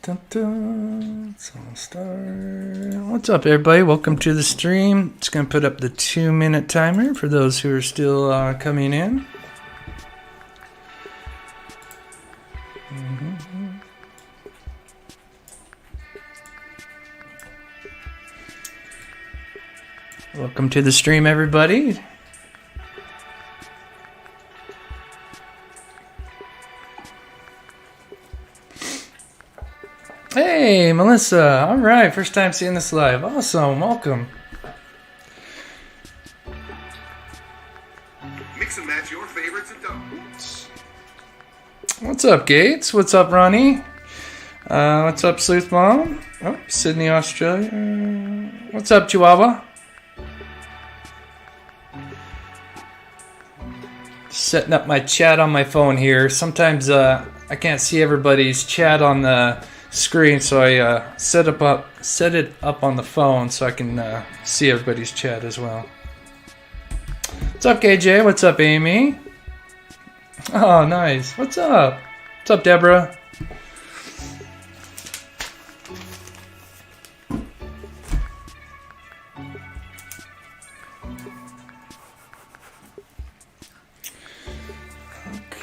Dun, dun. So I'll start. What's up, everybody? Welcome to the stream. It's going to put up the 2-minute timer for those who are still coming in. Welcome to the stream, everybody. Hey, Melissa. All right, first time seeing this live. Awesome, welcome. Mix and match your favorites and don't. What's up, Gates? What's up, Ronnie? What's up, Sleuth Mom? Oh, Sydney, Australia. What's up, Chihuahua? Setting up my chat on my phone here. Sometimes I can't see everybody's chat on the screen, so I set it up on the phone so I can see everybody's chat as well. What's up, KJ? What's up, Amy? Oh, nice. What's up? What's up, Deborah?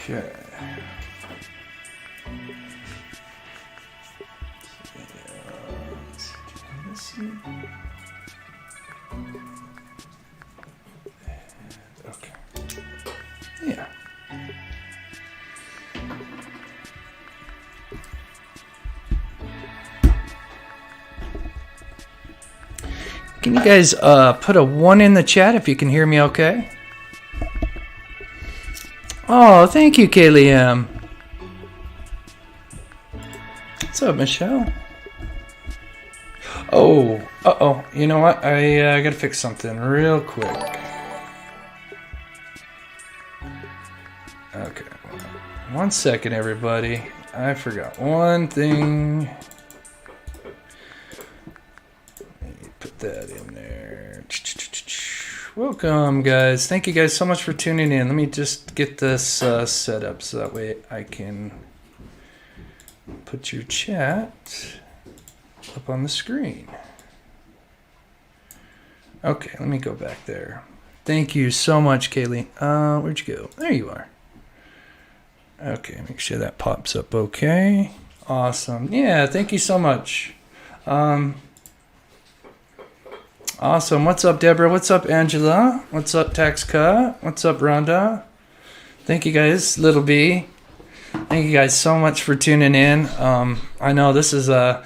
Okay. Okay. Yeah. Can you guys put a 1 in the chat if you can hear me okay? Oh, thank you, Kaylee M. What's up, Michelle? Oh, uh-oh. You know what? I gotta fix something real quick. Okay. 1 second, everybody. I forgot one thing. Let me put that in there. Welcome, guys. Thank you guys so much for tuning in. Let me just get this set up so that way I can put your chat up on the screen. Okay, let me go back there. Thank you so much, Kaylee. Where'd you go? There you are. Okay, make sure that pops up okay. Awesome. Yeah, thank you so much. Awesome. What's up, Deborah? What's up, Angela? What's up, Taxka? What's up, Rhonda? Thank you guys, Little B. Thank you guys so much for tuning in. I know this is a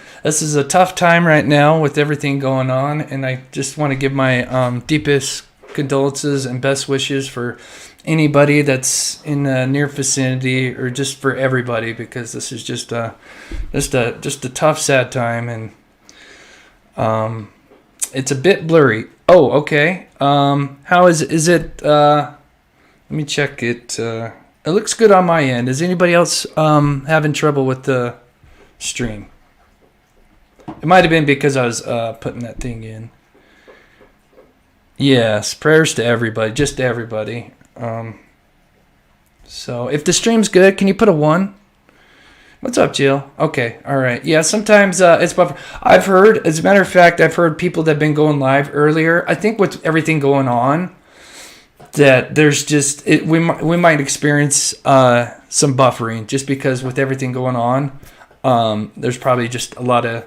tough time right now with everything going on, and I just want to give my deepest condolences and best wishes for anybody that's in the near vicinity, or just for everybody, because this is just a tough, sad time, and it's a bit blurry. Oh, okay. How is it? Let me check it. It looks good on my end. Is anybody else having trouble with the stream? It might have been because I was putting that thing in. Yes, prayers to everybody, just to everybody. So if the stream's good, can you put a 1? What's up, Jill? Okay, all right. Yeah, sometimes it's buffer. I've heard, as a matter of fact, I've heard people that have been going live earlier. I think with everything going on, that there's just we might experience some buffering, just because with everything going on, there's probably just a lot of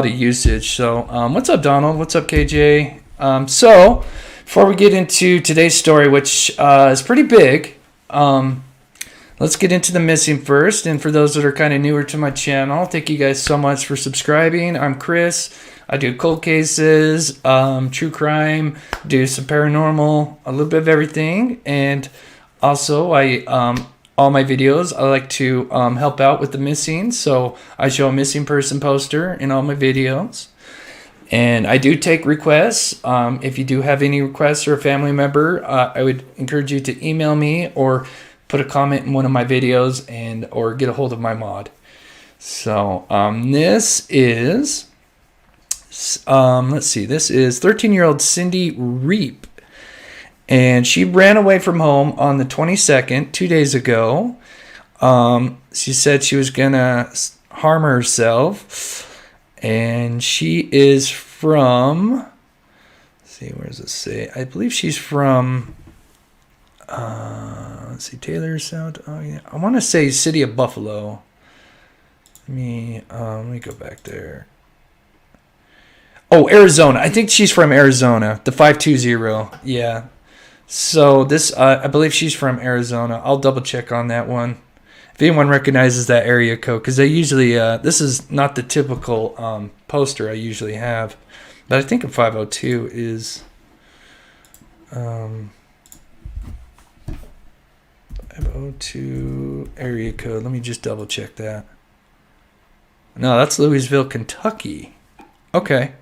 usage. So what's up, Donald? What's up, KJ? So before we get into today's story, which is pretty big, let's get into the missing first. And for those that are kind of newer to my channel, thank you guys so much for subscribing. I'm Chris. I do cold cases, true crime, do some paranormal, a little bit of everything. And also all my videos, I like to help out with the missing. So I show a missing person poster in all my videos. And I do take requests. If you do have any requests, or a family member, I would encourage you to email me or put a comment in one of my videos, or get a hold of my mod. So this is, let's see, this is 13-year-old Cindy Reap. And she ran away from home on the 22nd, 2 days ago. She said she was gonna harm herself, and she is from. Let's see, where does it say? I believe she's from. Let's see, Taylor Sound. Oh yeah, I want to say City of Buffalo. Let me go back there. Oh, Arizona. I think she's from Arizona. The 520. Yeah. So this, I believe she's from Arizona. I'll double check on that one. If anyone recognizes that area code, because they usually, this is not the typical poster I usually have, but I think a 502 is 502 area code. Let me just double check that. No, that's Louisville, Kentucky. Okay.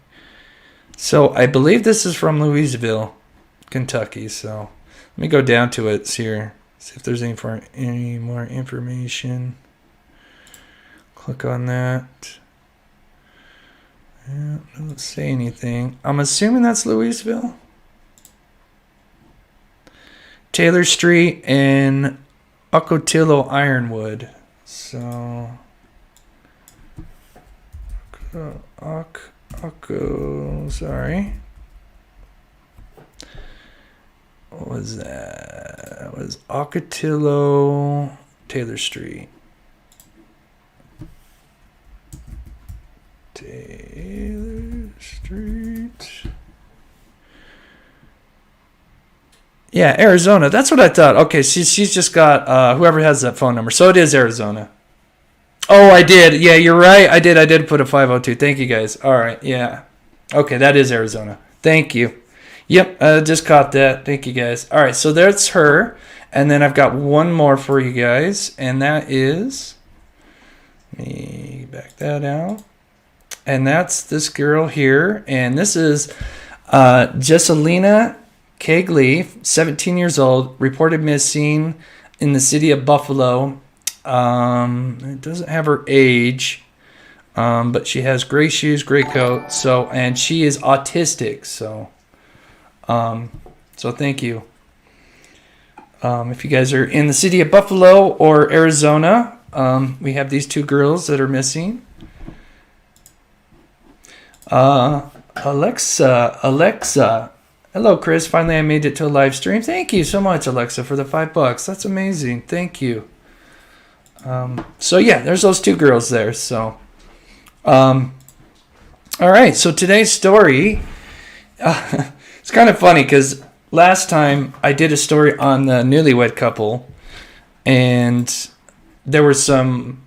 So I believe this is from Louisville, Kentucky. So let me go down to it here. See if there's any more information. Click on that. Yeah, doesn't say anything. I'm assuming that's Louisville. Taylor Street and Ocotillo Ironwood. So sorry. What was that? That was Ocotillo, Taylor Street. Taylor Street. Yeah, Arizona. That's what I thought. Okay, she's just got whoever has that phone number. So it is Arizona. Oh, I did. Yeah, you're right. I did put a 502. Thank you, guys. All right. Yeah. Okay, that is Arizona. Thank you. Yep, I just caught that. Thank you, guys. All right, so that's her. And then I've got one more for you guys, and that is... Let me back that out. And that's this girl here. And this is Jessalina Kegley, 17 years old, reported missing in the city of Buffalo. It doesn't have her age, but she has gray shoes, gray coat. And she is autistic. So thank you. If you guys are in the city of Buffalo or Arizona, we have these two girls that are missing. Alexa. Hello, Chris. Finally, I made it to a live stream. Thank you so much, Alexa, for the $5. That's amazing. Thank you. There's those two girls there. So, all right. So today's story, it's kind of funny because last time I did a story on the newlywed couple, and there was some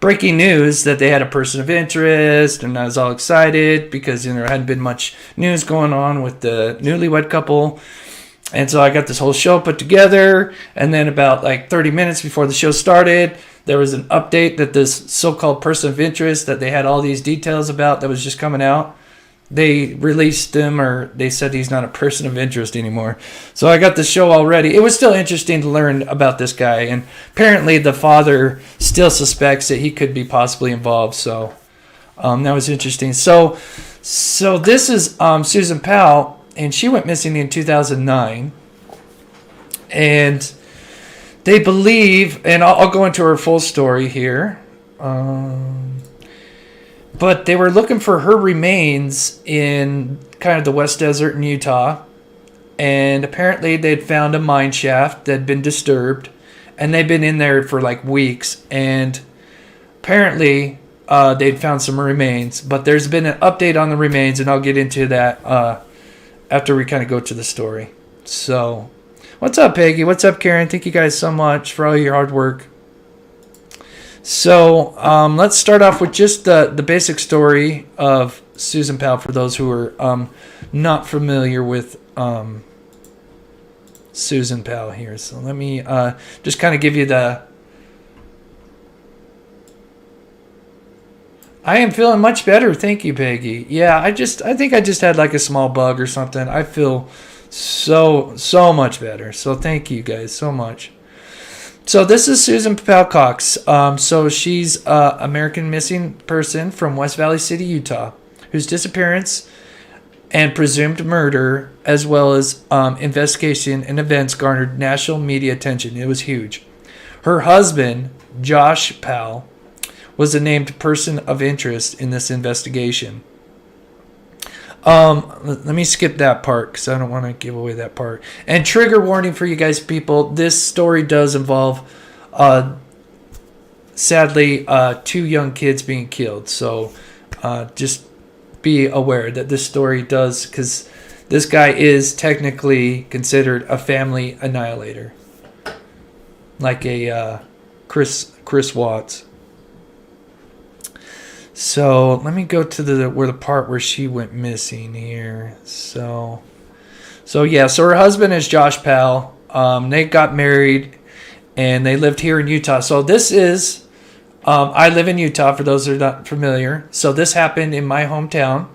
breaking news that they had a person of interest, and I was all excited because there hadn't been much news going on with the newlywed couple. And so I got this whole show put together, and then about like 30 minutes before the show started, there was an update that this so-called person of interest that they had all these details about that was just coming out. They released him, or they said he's not a person of interest anymore. So I got the show already. It was still interesting to learn about this guy, and apparently the father still suspects that he could be possibly involved. So that was interesting. So this is Susan Powell, and she went missing in 2009, and they believe, and I'll go into her full story here. But they were looking for her remains in kind of the West Desert in Utah. And apparently they'd found a mine shaft that had been disturbed. And they'd been in there for like weeks. And apparently they'd found some remains. But there's been an update on the remains. And I'll get into that after we kind of go to the story. So, what's up, Peggy? What's up, Karen? Thank you guys so much for all your hard work. So let's start off with just the basic story of Susan Powell for those who are not familiar with Susan Powell here. So let me just kind of give you the... I am feeling much better. Thank you, Peggy. Yeah, I think I just had like a small bug or something. I feel so much better. So thank you guys so much. So this is Susan Powell Cox. So she's an American missing person from West Valley City, Utah, whose disappearance and presumed murder, as well as investigation and events, garnered national media attention. It was huge. Her husband, Josh Powell, was a named person of interest in this investigation. Let me skip that part because I don't want to give away that part. And trigger warning for you guys, people. This story does involve, sadly, 2 young kids being killed. So just be aware that this story does, because this guy is technically considered a family annihilator, like a Chris Watts. So let me go to the part where she went missing here. So her husband is Josh Powell. They got married and they lived here in Utah. So this is, I live in Utah for those that are not familiar. So this happened in my hometown.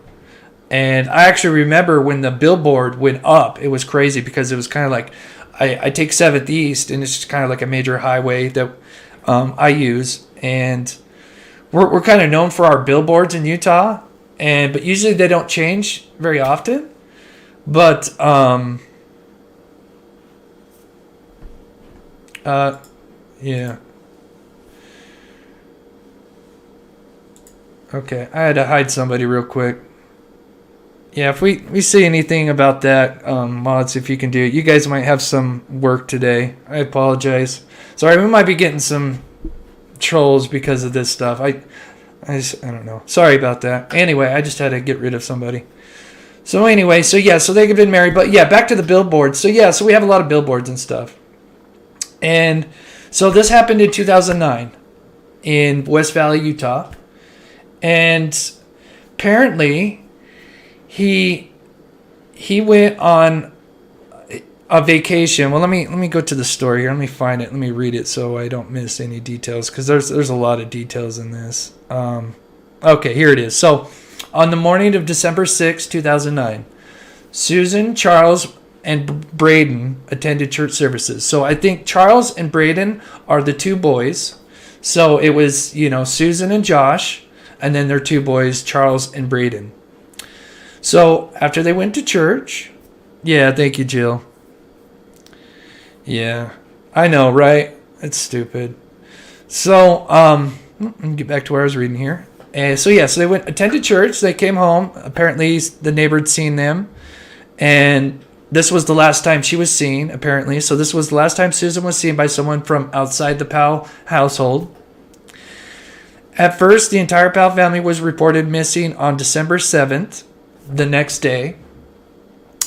And I actually remember when the billboard went up, it was crazy because it was kind of like, I take 7th East and it's just kind of like a major highway that I use. And we're kind of known for our billboards in Utah, but usually they don't change very often. But yeah. Okay, I had to hide somebody real quick. Yeah, if we see anything about that, mods, if you can do it. You guys might have some work today. I apologize. Sorry, we might be getting some trolls because of this stuff. I don't know. Sorry about that. Anyway, I just had to get rid of somebody. So anyway, so they've been married, but yeah, back to the billboards. So we have a lot of billboards and stuff. And so this happened in 2009 in West Valley, Utah. And apparently he went on a vacation. Well, let me go to the story here. Let me find it. Let me read it so I don't miss any details, because there's a lot of details in this. Okay, here it is. So on the morning of December 6, 2009, Susan, Charles, and Braden attended church services. So I think Charles and Braden are the 2 boys. So it was, Susan and Josh, and then their 2 boys, Charles and Braden. So after they went to church, yeah, thank you, Jill. Yeah, I know, right? It's stupid. So, let me get back to where I was reading here. So they attended church. They came home. Apparently, the neighbor had seen them. And this was the last time she was seen, apparently. So this was the last time Susan was seen by someone from outside the Powell household. At first, the entire Powell family was reported missing on December 7th, the next day,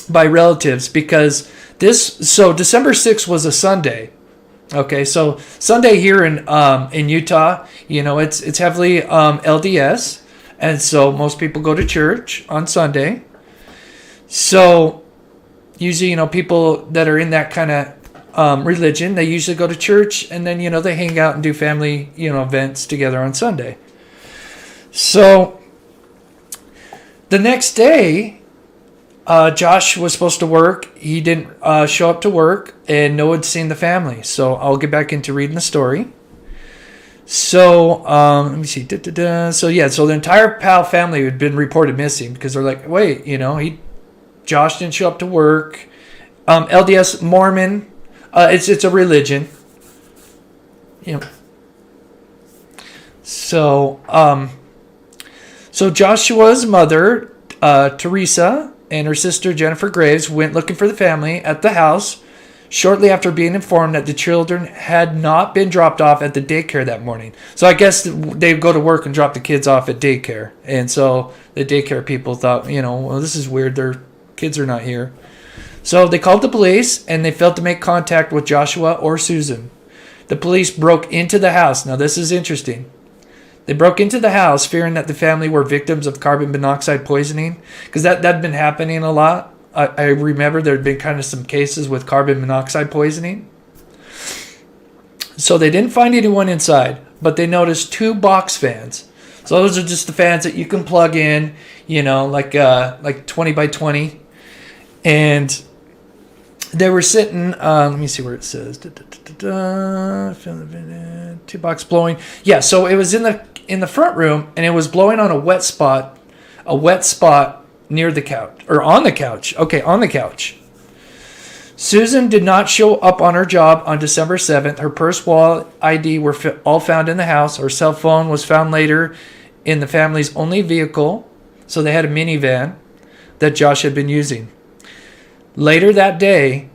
by relatives, because December 6th was a Sunday. Okay, so Sunday here in Utah, it's heavily LDS, and so most people go to church on Sunday. So usually, people that are in that kind of religion, they usually go to church, and then they hang out and do family events together on Sunday. So the next day, Josh was supposed to work. He didn't show up to work, and no one had seen the family. So I'll get back into reading the story. So let me see. So the entire Powell family had been reported missing because they're like, wait, Josh didn't show up to work. LDS Mormon, it's a religion. So Joshua's mother, Teresa, and her sister Jennifer Graves went looking for the family at the house shortly after being informed that the children had not been dropped off at the daycare that morning. So I guess they'd go to work and drop the kids off at daycare. And so the daycare people thought, well, this is weird. Their kids are not here. So they called the police, and they failed to make contact with Joshua or Susan. The police broke into the house. Now, this is interesting. They broke into the house fearing that the family were victims of carbon monoxide poisoning, because that had been happening a lot. I remember there had been kind of some cases with carbon monoxide poisoning. So they didn't find anyone inside, but they noticed 2 box fans. So those are just the fans that you can plug in, like 20 by 20. And they were sitting, let me see where it says. 2 box blowing. Yeah, so it was in the front room, and it was blowing on a wet spot near the couch, or on the couch. Okay, on the couch. Susan did not show up on her job on December 7th. Her purse, wallet, ID were all found in the house. Her cell phone was found later in the family's only vehicle. So they had a minivan that Josh had been using. Later that day,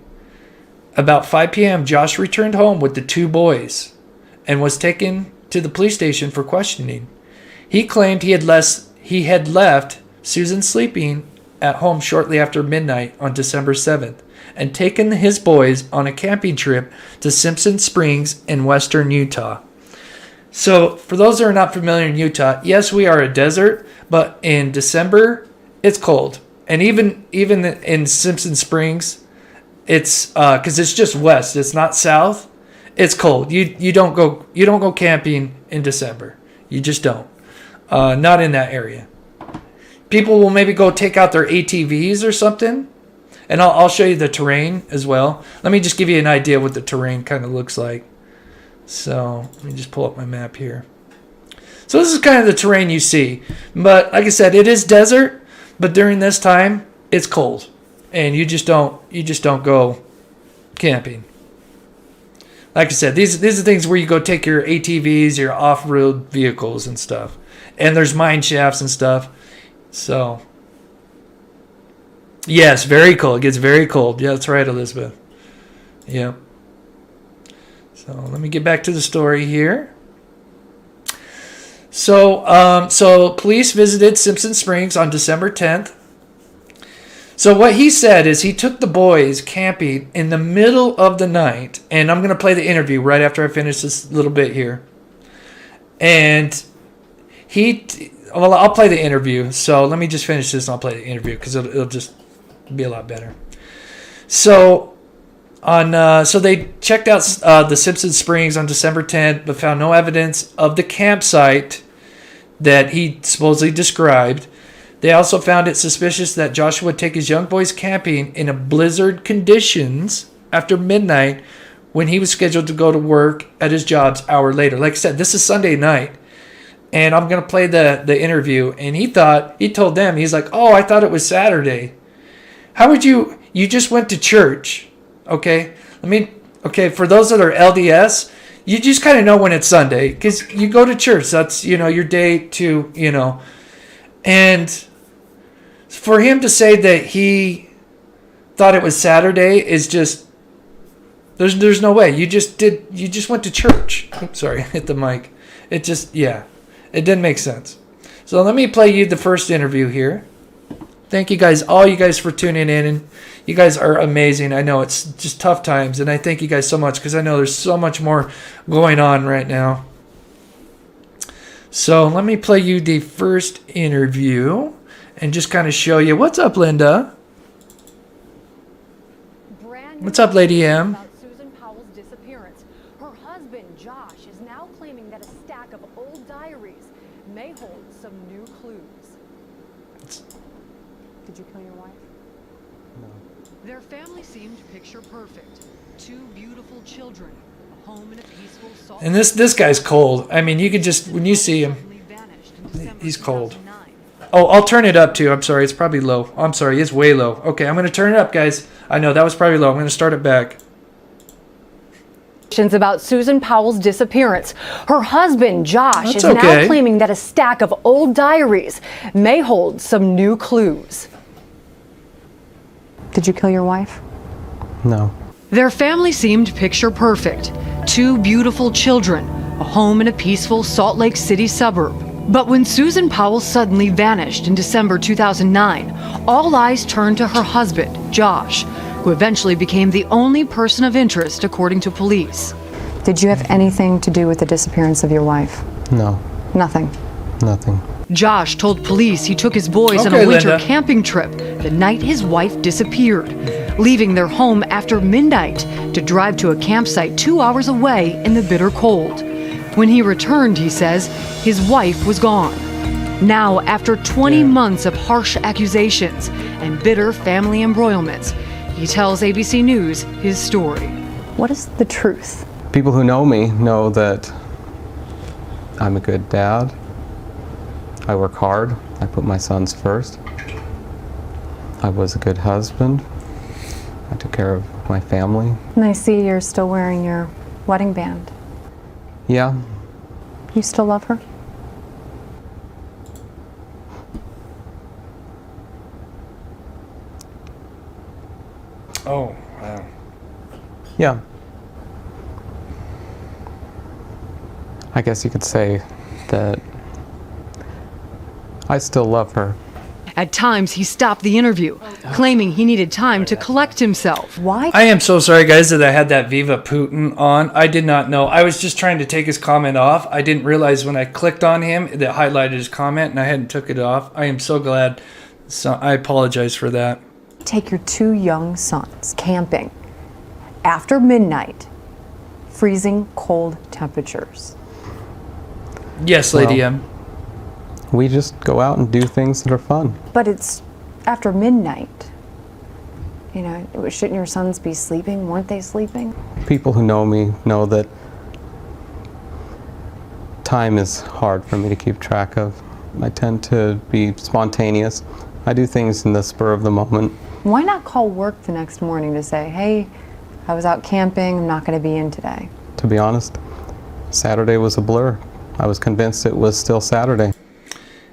about 5 p.m., Josh returned home with the two boys and was taken to the police station for questioning. He claimed he had left Susan sleeping at home shortly after midnight on December 7th and taken his boys on a camping trip to Simpson Springs in western Utah. So, for those that are not familiar in Utah, yes, we are a desert, but in December, it's cold. And even in Simpson Springs, it's because it's just west, it's not south. It's cold. You don't go camping in December. You just don't. Not in that area. People will maybe go take out their ATVs or something. And I'll show you the terrain as well. Let me just give you an idea what the terrain kind of looks like. So let me just pull up my map here. So this is kind of the terrain you see. But like I said, it is desert. But during this time, it's cold. And you just don't go camping. Like I said, these are things where you go take your ATVs, your off-road vehicles and stuff. And there's mine shafts and stuff. So, yes, very cold. It gets very cold. Yeah, that's right, Elizabeth. Yep. So let me get back to the story here. So police visited Simpson Springs on December 10th. So what he said is he took the boys camping in the middle of the night, and I'm going to play the interview right after I finish this little bit here. And I'll play the interview. So let me just finish this and I'll play the interview because it'll just be a lot better. So they checked out the Simpson Springs on December 10th, but found no evidence of the campsite that he supposedly described. They also found it suspicious that Joshua would take his young boys camping in a blizzard conditions after midnight when he was scheduled to go to work at his jobs hour later. Like I said, this is Sunday night. And I'm going to play the interview. And he told them, he's like, oh, I thought it was Saturday. How would you just went to church. Okay. For those that are LDS, you just kind of know when it's Sunday because you go to church. That's, your day to, and for him to say that he thought it was Saturday is just, there's no way. You just went to church. Oops, sorry, hit the mic. It just, yeah, it didn't make sense. So let me play you the first interview here. Thank you guys, all you guys for tuning in. And you guys are amazing. I know it's just tough times. And I thank you guys so much because I know there's so much more going on right now. So let me play you the first interview and just kind of show you. What's up, Linda? What's up, Lady M? About Susan Powell's disappearance. Her husband, Josh, is now claiming that a stack of old diaries may hold some new clues. Did you kill your wife? No. Their family seemed picture perfect. Two beautiful children, a home in a peaceful Salt And this guy's cold. I mean, you could just, when you see him, he's cold. Oh, I'll turn it up too. I'm sorry, it's probably low. I'm sorry, it's way low. Okay, I'm going to turn it up, guys. I know that was probably low. I'm going to start it back. About Susan Powell's disappearance. Her husband, Josh, is now claiming that a stack of old diaries may hold some new clues. Did you kill your wife? No. Their family seemed picture perfect. Two beautiful children, a home in a peaceful Salt Lake City suburb. But when Susan Powell suddenly vanished in December 2009, all eyes turned to her husband, Josh, who eventually became the only person of interest, according to police. Did you have anything to do with the disappearance of your wife? No. Nothing? Nothing. Josh told police he took his boys on a winter camping trip the night his wife disappeared, leaving their home after midnight to drive to a campsite 2 hours away in the bitter cold. When he returned, he says, his wife was gone. Now, after 20 months of harsh accusations and bitter family embroilments, he tells ABC News his story. What is the truth? People who know me know that I'm a good dad. I work hard. I put my sons first. I was a good husband. I took care of my family. And I see you're still wearing your wedding band. Yeah, You still love her? Oh, wow. yeah. I guess you could say that I still love her. At times, he stopped the interview, claiming he needed time to collect himself. Why? I am so sorry, guys, that I had that Viva Putin on. I did not know. I was just trying to take his comment off. I didn't realize when I clicked on him that highlighted his comment, and I hadn't took it off. I am so glad. So I apologize for that. Take your 2 young sons camping after midnight, freezing cold temperatures. Yes, Lady Well, M. We just go out and do things that are fun. But it's after midnight. You know, shouldn't your sons be sleeping? Weren't they sleeping? People who know me know that time is hard for me to keep track of. I tend to be spontaneous. I do things in the spur of the moment. Why not call work the next morning to say, hey, I was out camping, I'm not going to be in today? To be honest, Saturday was a blur. I was convinced it was still Saturday.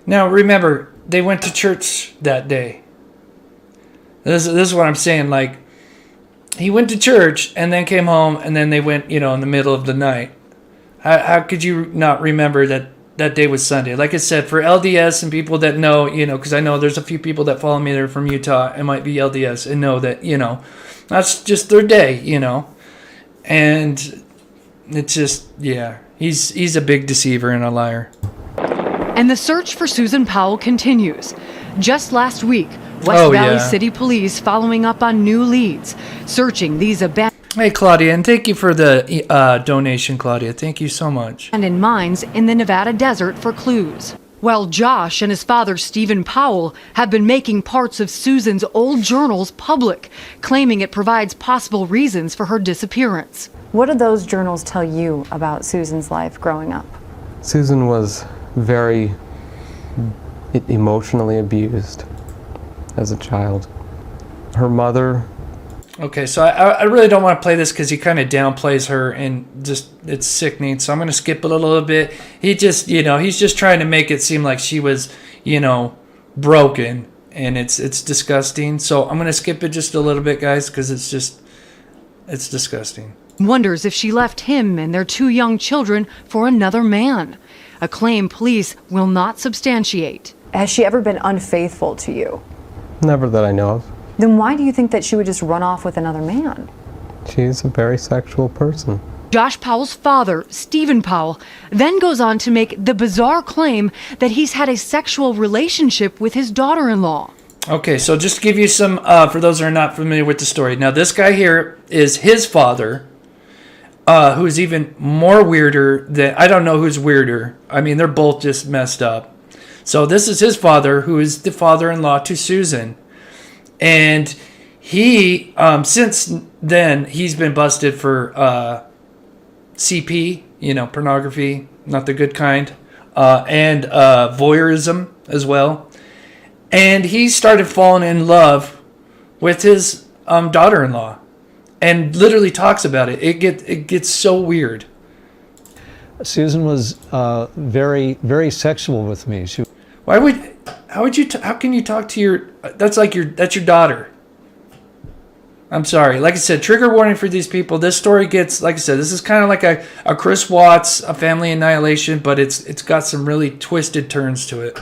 Now, remember, they went to church that day. This is what I'm saying. Like, he went to church and then came home, and then they went, in the middle of the night. How could you not remember that day was Sunday? Like I said, for LDS and people that know, because I know there's a few people that follow me that are from Utah and might be LDS and know that, that's just their day, And it's just, yeah, he's a big deceiver and a liar. And the search for Susan Powell continues. Just last week, West Valley City Police following up on new leads, searching these abandoned Hey, Claudia, and thank you for the donation, Claudia. Thank you so much. mines in the Nevada desert for clues. While Josh and his father, Stephen Powell, have been making parts of Susan's old journals public, claiming it provides possible reasons for her disappearance. What did those journals tell you about Susan's life growing up? Susan was very emotionally abused as a child. Her mother... Okay, so I really don't want to play this because he kind of downplays her and just it's sickening. So I'm going to skip it a little bit. He just, he's just trying to make it seem like she was, broken, and it's disgusting. So I'm going to skip it just a little bit, guys, because it's disgusting. Wonders if she left him and their 2 young children for another man, a claim police will not substantiate. Has she ever been unfaithful to you? Never that I know of. Then why do you think that she would just run off with another man? She's a very sexual person. Josh Powell's father, Stephen Powell, then goes on to make the bizarre claim that he's had a sexual relationship with his daughter-in-law. Okay, so just to give you some, for those who are not familiar with the story. Now, this guy here is his father, who is even more weirder than, I don't know who's weirder. I mean, they're both just messed up. So this is his father, who is the father-in-law to Susan. And he, since then, he's been busted for CP, pornography, not the good kind, and voyeurism as well. And he started falling in love with his daughter-in-law, and literally talks about it. It gets so weird. Susan was very, very sexual with me. How can you talk to that's your daughter? I'm sorry. Like I said, trigger warning for these people. This story gets, like I said, this is kind of like a Chris Watts, a family annihilation, but it's got some really twisted turns to it.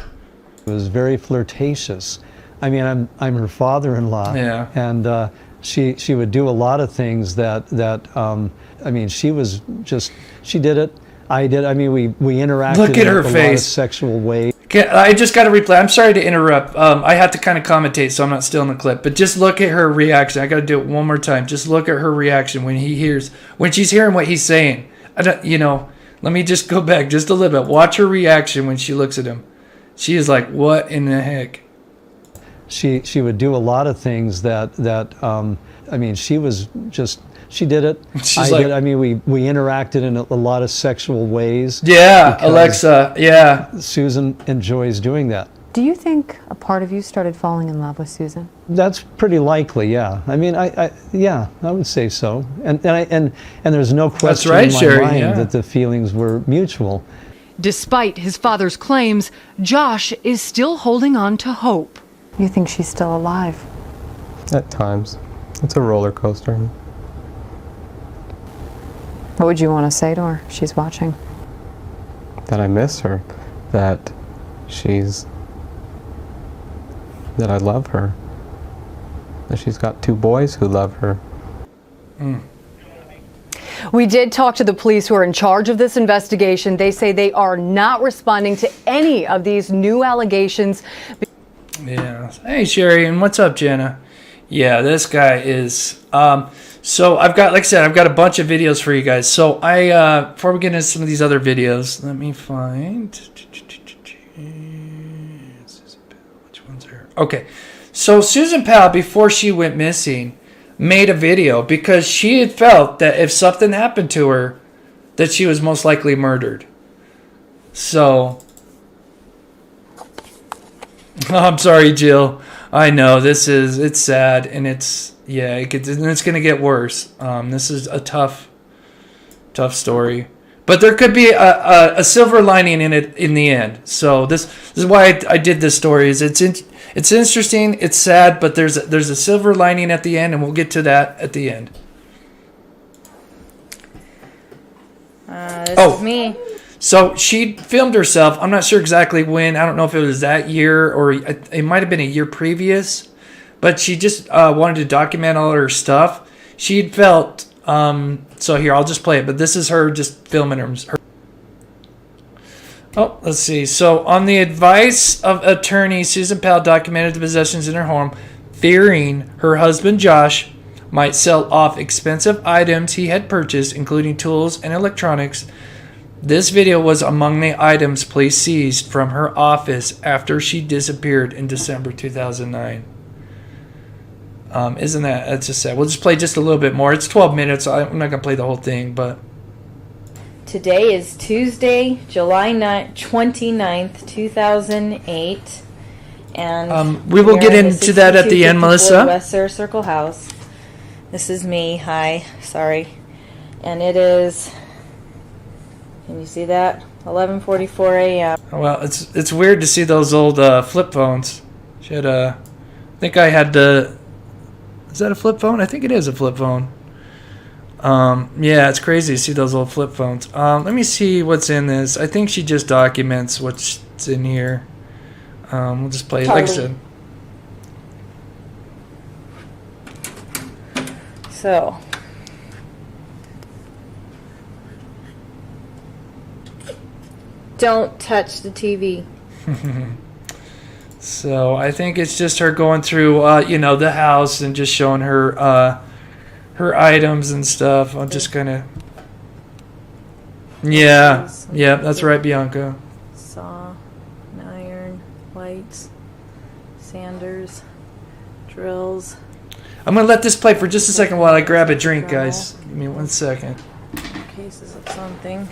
It was very flirtatious. I mean, I'm her father-in-law. Yeah. And she would do a lot of things that I mean, she did it. I did. I mean, we interacted Look at her in a face. lot of sexual ways. I just got to replay. I'm sorry to interrupt. I had to kind of commentate, so I'm not still in the clip. But just look at her reaction. I got to do it one more time. Just look at her reaction when she's hearing what he's saying. Let me just go back just a little bit. Watch her reaction when she looks at him. She is like, "What in the heck?" She would do a lot of things that I mean, she did it. She's like, I mean, we interacted in a lot of sexual ways. Yeah, Alexa. Yeah. Susan enjoys doing that. Do you think a part of you started falling in love with Susan? That's pretty likely, yeah. I mean, yeah, I would say so. And there's no question right, in my Sherry, mind yeah. that the feelings were mutual. Despite his father's claims, Josh is still holding on to hope. You think she's still alive? At times. It's a roller coaster. What would you want to say to her if she's watching? That I miss her. That I love her. That she's got 2 boys who love her. We did talk to the police who are in charge of this investigation. They say they are not responding to any of these new allegations. Yeah. Hey, Sherry, and what's up, Jenna? Yeah, this guy is. So I've got, like I said, I've got a bunch of videos for you guys. So before we get into some of these other videos, let me find. Which one's her? Okay. So Susan Powell, before she went missing, made a video because she had felt that if something happened to her, that she was most likely murdered. So, I'm sorry, Jill. I know it's sad, and it's going to get worse. This is a tough story, but there could be a silver lining in it in the end. So this is why I did this story. It's interesting, it's sad, but there's a silver lining at the end, and we'll get to that at the end. This is me. So she filmed herself. I'm not sure exactly when. I don't know if it was that year or it might have been a year previous. But she just wanted to document all her stuff. She'd felt... so here, I'll just play it. But this is her just filming her. Oh, let's see. So on the advice of attorney, Susan Powell documented the possessions in her home, fearing her husband, Josh, might sell off expensive items he had purchased, including tools and electronics. This video was among the items police seized from her office after she disappeared in December 2009. Isn't that's just sad. We'll just play just a little bit more. It's 12 minutes. I'm not going to play the whole thing, but... Today is Tuesday, July 29th, 2008. And we will we're get in into that at the end, 6254 Melissa. West Surrey Circle House. This is me. Hi. Sorry. And it is... Can you see that? 11:44 a.m. Well, it's weird to see those old flip phones. She had I think I had the... Is that a flip phone? I think it is a flip phone. Yeah, it's crazy to see those old flip phones. Let me see what's in this. I think she just documents what's in here. We'll just play it. Like I said. So... Don't touch the TV. So I think it's just her going through, the house and just showing her items and stuff. I'm just kind of... Yeah, that's right, Bianca. Saw, an iron, lights, sanders, drills. I'm going to let this play for just a second while I grab a drink, guys. Give me 1 second. Cases of something.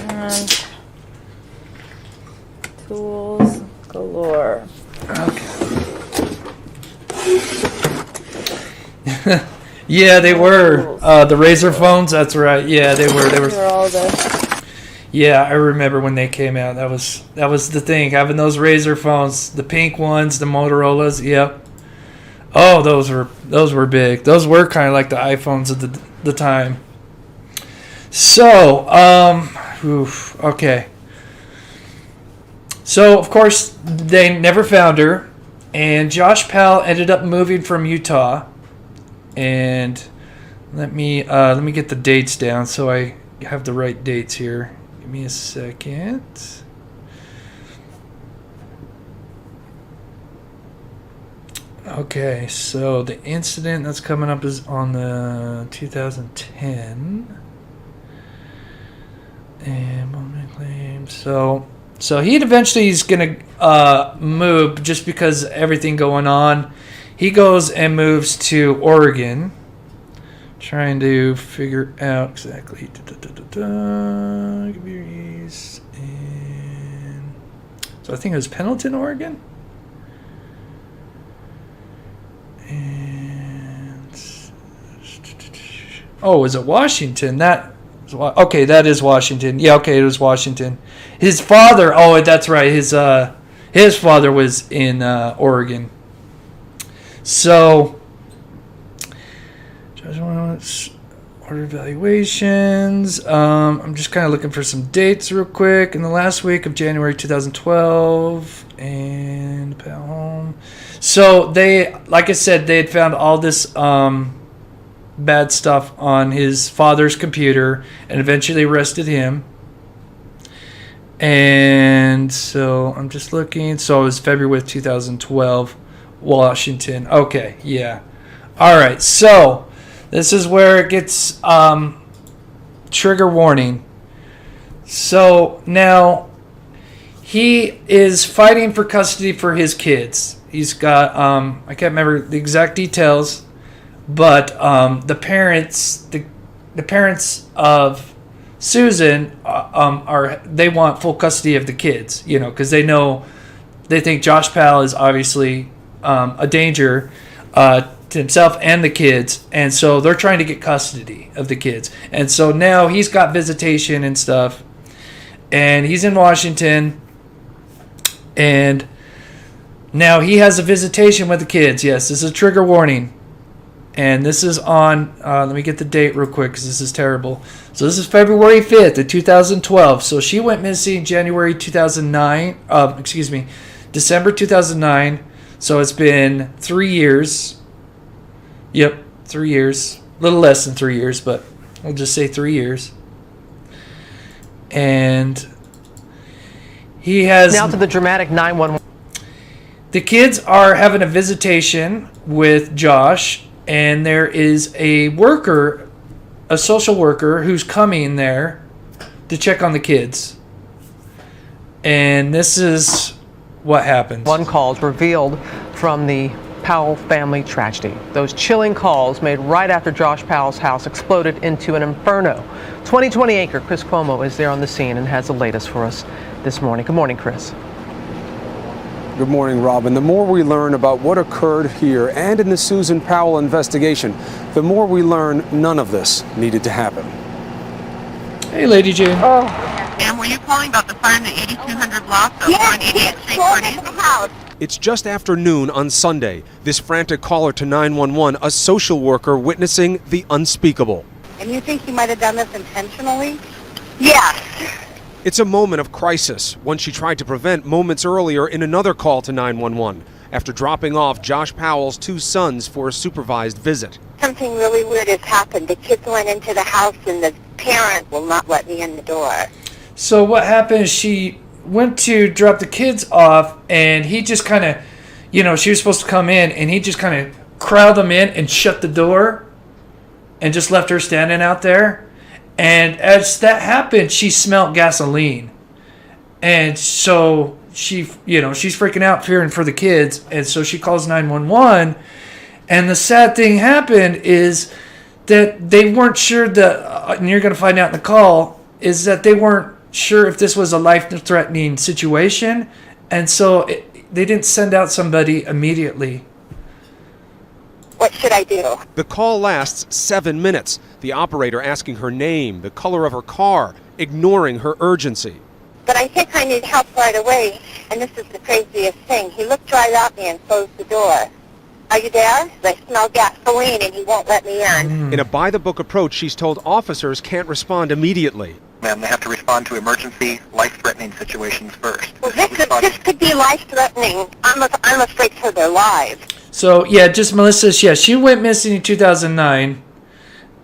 And tools galore. Okay. Yeah, they were. The Razor phones, that's right. Yeah, they were. These are all the... Yeah, I remember when they came out. That was the thing, having those Razor phones, the pink ones, the Motorola's. Yep. Oh, those were big. Those were kind of like the iPhones of the time. So, okay. So, of course, they never found her, and Josh Powell ended up moving from Utah. And let me get the dates down so I have the right dates here. Give me a second. Okay, so the incident that's coming up is on the 2010. And moment claim. So he eventually is gonna move just because everything going on. He goes and moves to Oregon. Trying to figure out exactly. Communities in. So I think it was Pendleton, Oregon. And is it Washington? Okay, that is Washington. Yeah, okay, it was Washington. His father. Oh, that's right. His father was in Oregon. So. Order evaluations. I'm just kind of looking for some dates real quick. In the last week of January 2012, and Powell home. So they, like I said, they had found all this bad stuff on his father's computer, and eventually arrested him. And so I'm just looking. So it was February 2012, Washington. Okay, yeah. All right, so. This is where it gets trigger warning. So now he is fighting for custody for his kids. He's got I can't remember the exact details, but the parents of Susan they want full custody of the kids, because they think Josh Powell is obviously a danger to himself and the kids, and so they're trying to get custody of the kids. And so now he's got visitation and stuff, and he's in Washington, and now he has a visitation with the kids. Yes, this is a trigger warning, and this is on let me get the date real quick because this is terrible. So this is February 5th of 2012. So she went missing January 2009, December 2009. So it's been 3 years. Yep, 3 years. A little less than 3 years, but we'll just say 3 years. And he has... Now to the dramatic 911. The kids are having a visitation with Josh, and there is a social worker, who's coming there to check on the kids. And this is what happens. One calls revealed from the Powell family tragedy. Those chilling calls made right after Josh Powell's house exploded into an inferno. 2020 anchor Chris Cuomo is there on the scene and has the latest for us this morning. Good morning, Chris. Good morning, Robin. The more we learn about what occurred here and in the Susan Powell investigation, the more we learn none of this needed to happen. Hey, Lady Jane. And were you calling about the fire in the 8200 block of 188th Street, Courtney? It's just after noon on Sunday. This frantic caller to 911, a social worker witnessing the unspeakable. And you think he might have done this intentionally? Yes. It's a moment of crisis, one she tried to prevent moments earlier in another call to 911, after dropping off Josh Powell's 2 sons for a supervised visit. Something really weird has happened. The kids went into the house and the parent will not let me in the door. So what happened is she went to drop the kids off, and he just kind of, she was supposed to come in, and he just kind of crowded them in and shut the door and just left her standing out there. And as that happened, she smelled gasoline. And so she's freaking out, fearing for the kids. And so she calls 911. And the sad thing happened is that they weren't sure that, and you're going to find out in the call, is that they weren't sure if this was a life-threatening situation. And so they didn't send out somebody immediately. What should I do? The call lasts 7 minutes. The operator asking her name, the color of her car, ignoring her urgency. But I think I need help right away. And this is the craziest thing. He looked right at me and closed the door. Are you there? I smell gasoline and he won't let me in. In a by-the-book approach, she's told officers can't respond immediately. Ma'am, they have to respond to emergency, life-threatening situations first. Well, this could be life-threatening. I'm afraid for their lives. So, just Melissa, she went missing in 2009,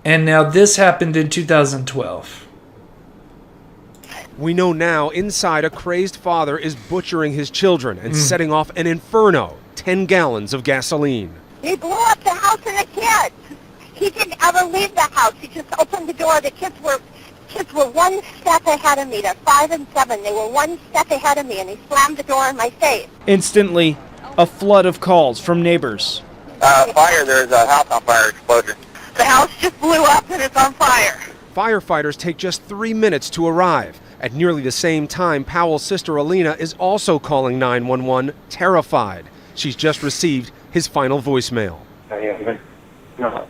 and now this happened in 2012. We know now inside a crazed father is butchering his children and setting off an inferno, 10 gallons of gasoline. He blew up the house and the kids. He didn't ever leave the house. He just opened the door. The kids were one step ahead of me. They're 5 and 7. They were one step ahead of me, and he slammed the door in my face. Instantly, a flood of calls from neighbors. Fire, there's a house on fire explosion. The house just blew up and it's on fire. Firefighters take just 3 minutes to arrive. At nearly the same time, Powell's sister Alina is also calling 911, terrified. She's just received his final voicemail. I am not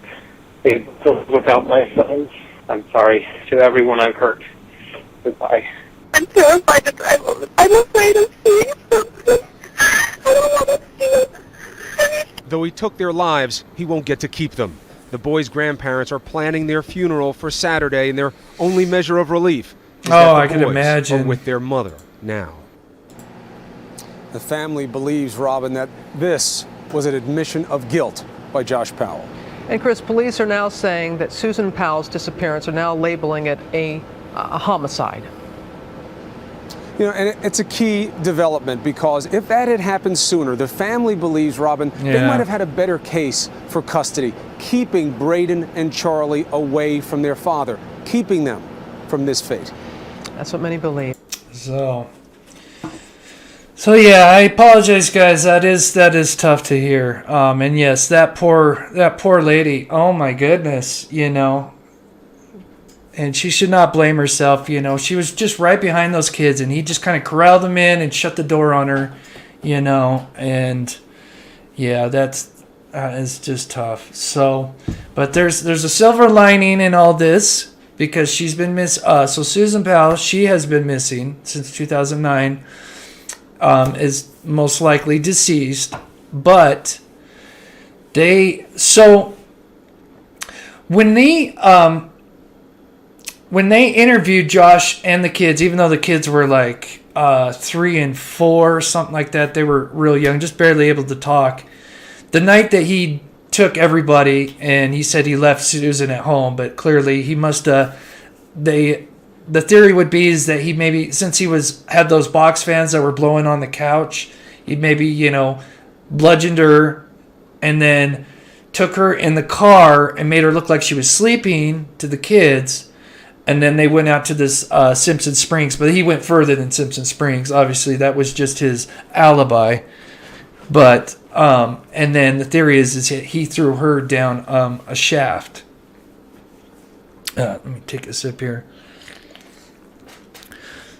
able to live without my sons. I'm sorry to everyone I've hurt. Goodbye. I'm terrified to drive over. I'm afraid of seeing something. I don't want to see it. Though he took their lives, he won't get to keep them. The boys' grandparents are planning their funeral for Saturday, and their only measure of relief is that I the can boys imagine. are with their mother now. The family believes, Robin, that this was an admission of guilt by Josh Powell. And Chris, police are now saying that Susan Powell's disappearance are now labeling it a homicide. You know, and it's a key development because if that had happened sooner, the family believes, Robin, they might have had a better case for custody, keeping Braden and Charlie away from their father, keeping them from this fate. That's what many believe. So yeah, I apologize, guys. That is tough to hear. And yes, that poor lady. Oh my goodness, you know. And she should not blame herself, you know. She was just right behind those kids, and he just kind of corralled them in and shut the door on her, you know. And yeah, that's it's just tough. So, but there's a silver lining in all this because she's been so Susan Powell, she has been missing since 2009. Is most likely deceased, but when they interviewed Josh and the kids, even though the kids were like 3 and 4 or something like that, they were real young, just barely able to talk. The night that he took everybody and he said he left Susan at home, but clearly he must the theory would be is that he maybe, since he had those box fans that were blowing on the couch, he'd maybe, you know, bludgeoned her and then took her in the car and made her look like she was sleeping to the kids. And then they went out to this Simpson Springs, but he went further than Simpson Springs. Obviously, that was just his alibi. But and then the theory is he threw her down a shaft. Let me take a sip here.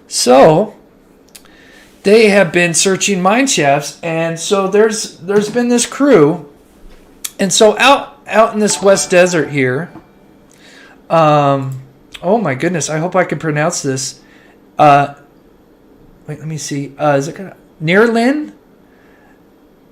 So they have been searching mine shafts, and so there's been this crew, and so out in this West Desert here. Oh my goodness! I hope I can pronounce this. Wait, let me see. Is it gonna Nearlin?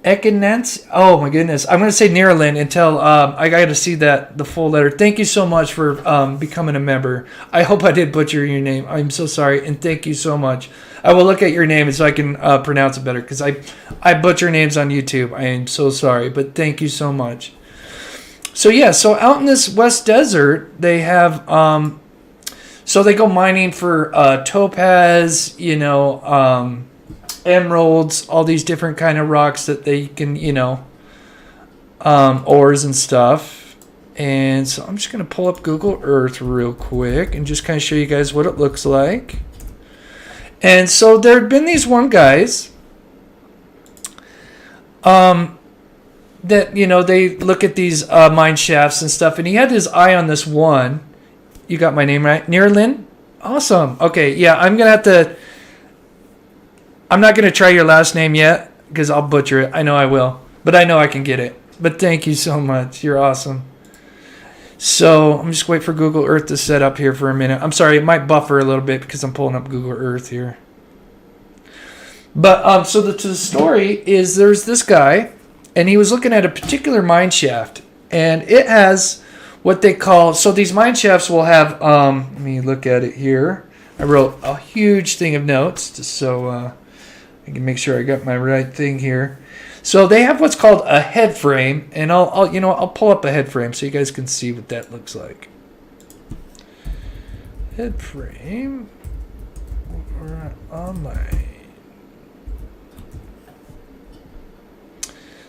Ekinance? Oh my goodness! I'm gonna say Nearlin until I got to see the full letter. Thank you so much for becoming a member. I hope I did butcher your name. I'm so sorry, and thank you so much. I will look at your name so I can pronounce it better because I butcher names on YouTube. I am so sorry, but thank you so much. So yeah, so out in this West Desert, they have so they go mining for topaz, you know. Emeralds, all these different kind of rocks that they can, you know, ores and stuff. And so I'm just going to pull up Google Earth real quick and just kind of show you guys what it looks like. And so there had been these one guys that, you know, they look at these mine shafts and stuff, and he had his eye on this one. You got my name right? Nearlin? Awesome. Okay, yeah, I'm not going to try your last name yet because I'll butcher it. I know I will. But I know I can get it. But thank you so much. You're awesome. So I'm just waiting for Google Earth to set up here for a minute. I'm sorry, it might buffer a little bit because I'm pulling up Google Earth here. But so the story is there's this guy, and he was looking at a particular mine shaft. And it has what they call... So these mine shafts will have... let me look at it here. I wrote a huge thing of notes just so... I can make sure I got my right thing here. So they have what's called a head frame, and I'll pull up a head frame so you guys can see what that looks like. Head frame. On my.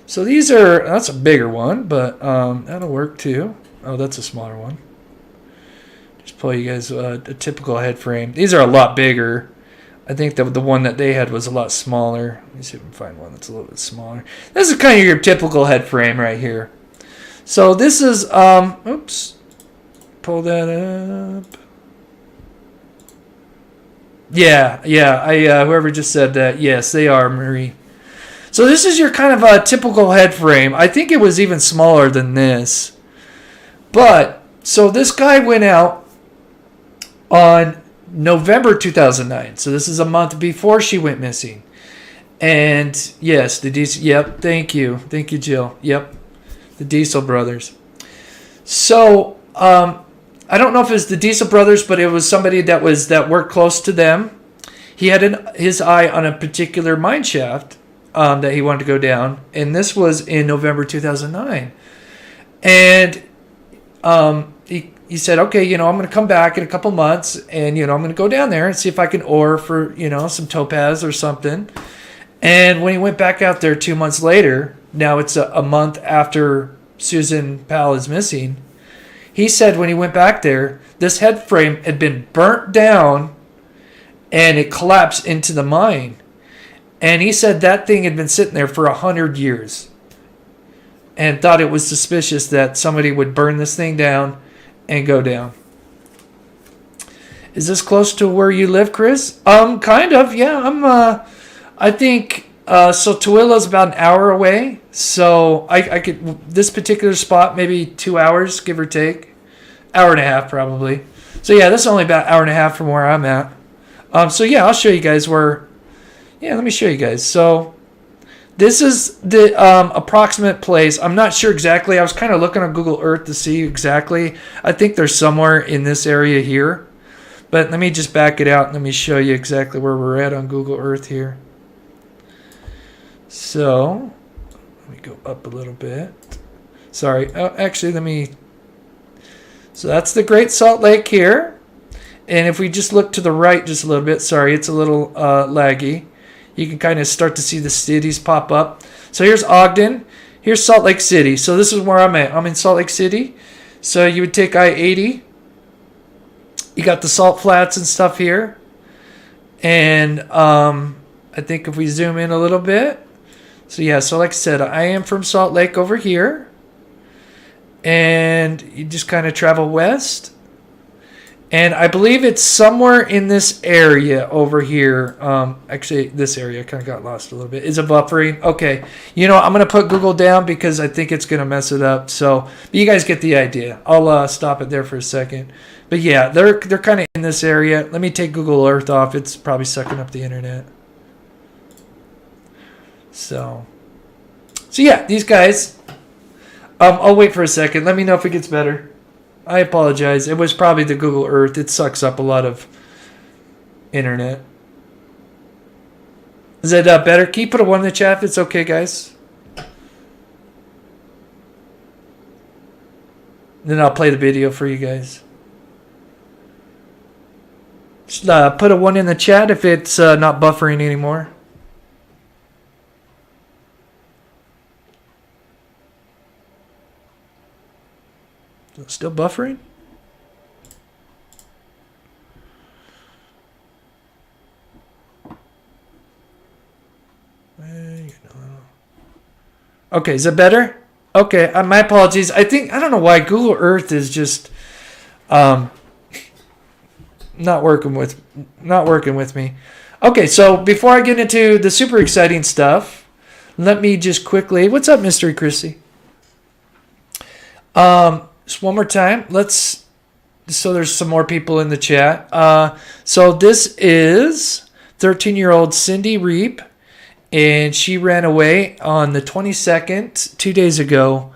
So that's a bigger one, but that'll work too. Oh, that's a smaller one. Just pull you guys a typical head frame. These are a lot bigger. I think the one that they had was a lot smaller. Let me see if I can find one that's a little bit smaller. This is kind of your typical head frame right here. So this is, oops, pull that up. Yeah, whoever just said that, yes, they are, Marie. So this is your kind of a typical head frame. I think it was even smaller than this. But, so this guy went out on November 2009. So this is a month before she went missing. And yes, the Diesel, yep, thank you. Thank you, Jill. Yep, the Diesel brothers. So, I don't know if it was the Diesel brothers, but it was somebody that worked close to them. He had his eye on a particular mine shaft that he wanted to go down, and this was in November 2009. And he said, okay, I'm going to come back in a couple months, and I'm going to go down there and see if I can ore for some topaz or something. And when he went back out there 2 months later, now it's a month after Susan Powell is missing. He said when he went back there, this head frame had been burnt down and it collapsed into the mine. And he said that thing had been sitting there for 100 years and thought it was suspicious that somebody would burn this thing down and go down. Is this close to where you live, Chris? Kind of, yeah. I think, so Tooele's about an hour away. So I could, this particular spot, maybe 2 hours, give or take. Hour and a half, probably. So yeah, this is only about an hour and a half from where I'm at. So yeah, I'll show you guys where, yeah, let me show you guys. So this is the approximate place. I'm not sure exactly. I was kind of looking on Google Earth to see exactly. I think they're somewhere in this area here. But let me just back it out and let me show you exactly where we're at on Google Earth here. So, let me go up a little bit. Sorry. Oh, actually, let me... So that's the Great Salt Lake here. And if we just look to the right just a little bit, sorry, it's a little laggy. You can kind of start to see the cities pop up. So here's Ogden. Here's Salt Lake City. So this is where I'm at. I'm in Salt Lake City. So you would take I-80. You got the salt flats and stuff here. And I think if we zoom in a little bit. So yeah, so like I said, I am from Salt Lake over here. And you just kind of travel west. And I believe it's somewhere in this area over here. Actually, this area kind of got lost a little bit. Is it buffering? Okay. I'm going to put Google down because I think it's going to mess it up. So, but you guys get the idea. I'll stop it there for a second. But yeah, they're kind of in this area. Let me take Google Earth off. It's probably sucking up the internet. So yeah, these guys. I'll wait for a second. Let me know if it gets better. I apologize. It was probably the Google Earth. It sucks up a lot of internet. Is it better? Can you put a 1 in the chat if it's okay, guys? Then I'll play the video for you guys. Just put a 1 in the chat if it's not buffering anymore. Still buffering? Okay, is it better? Okay, my apologies. I don't know why Google Earth is just not working with me. Okay, so before I get into the super exciting stuff, let me just quickly. What's up, Mystery Chrissy? Just one more time. So there's some more people in the chat. So this is 13-year-old Cindy Reap, and she ran away on the 22nd, 2 days ago,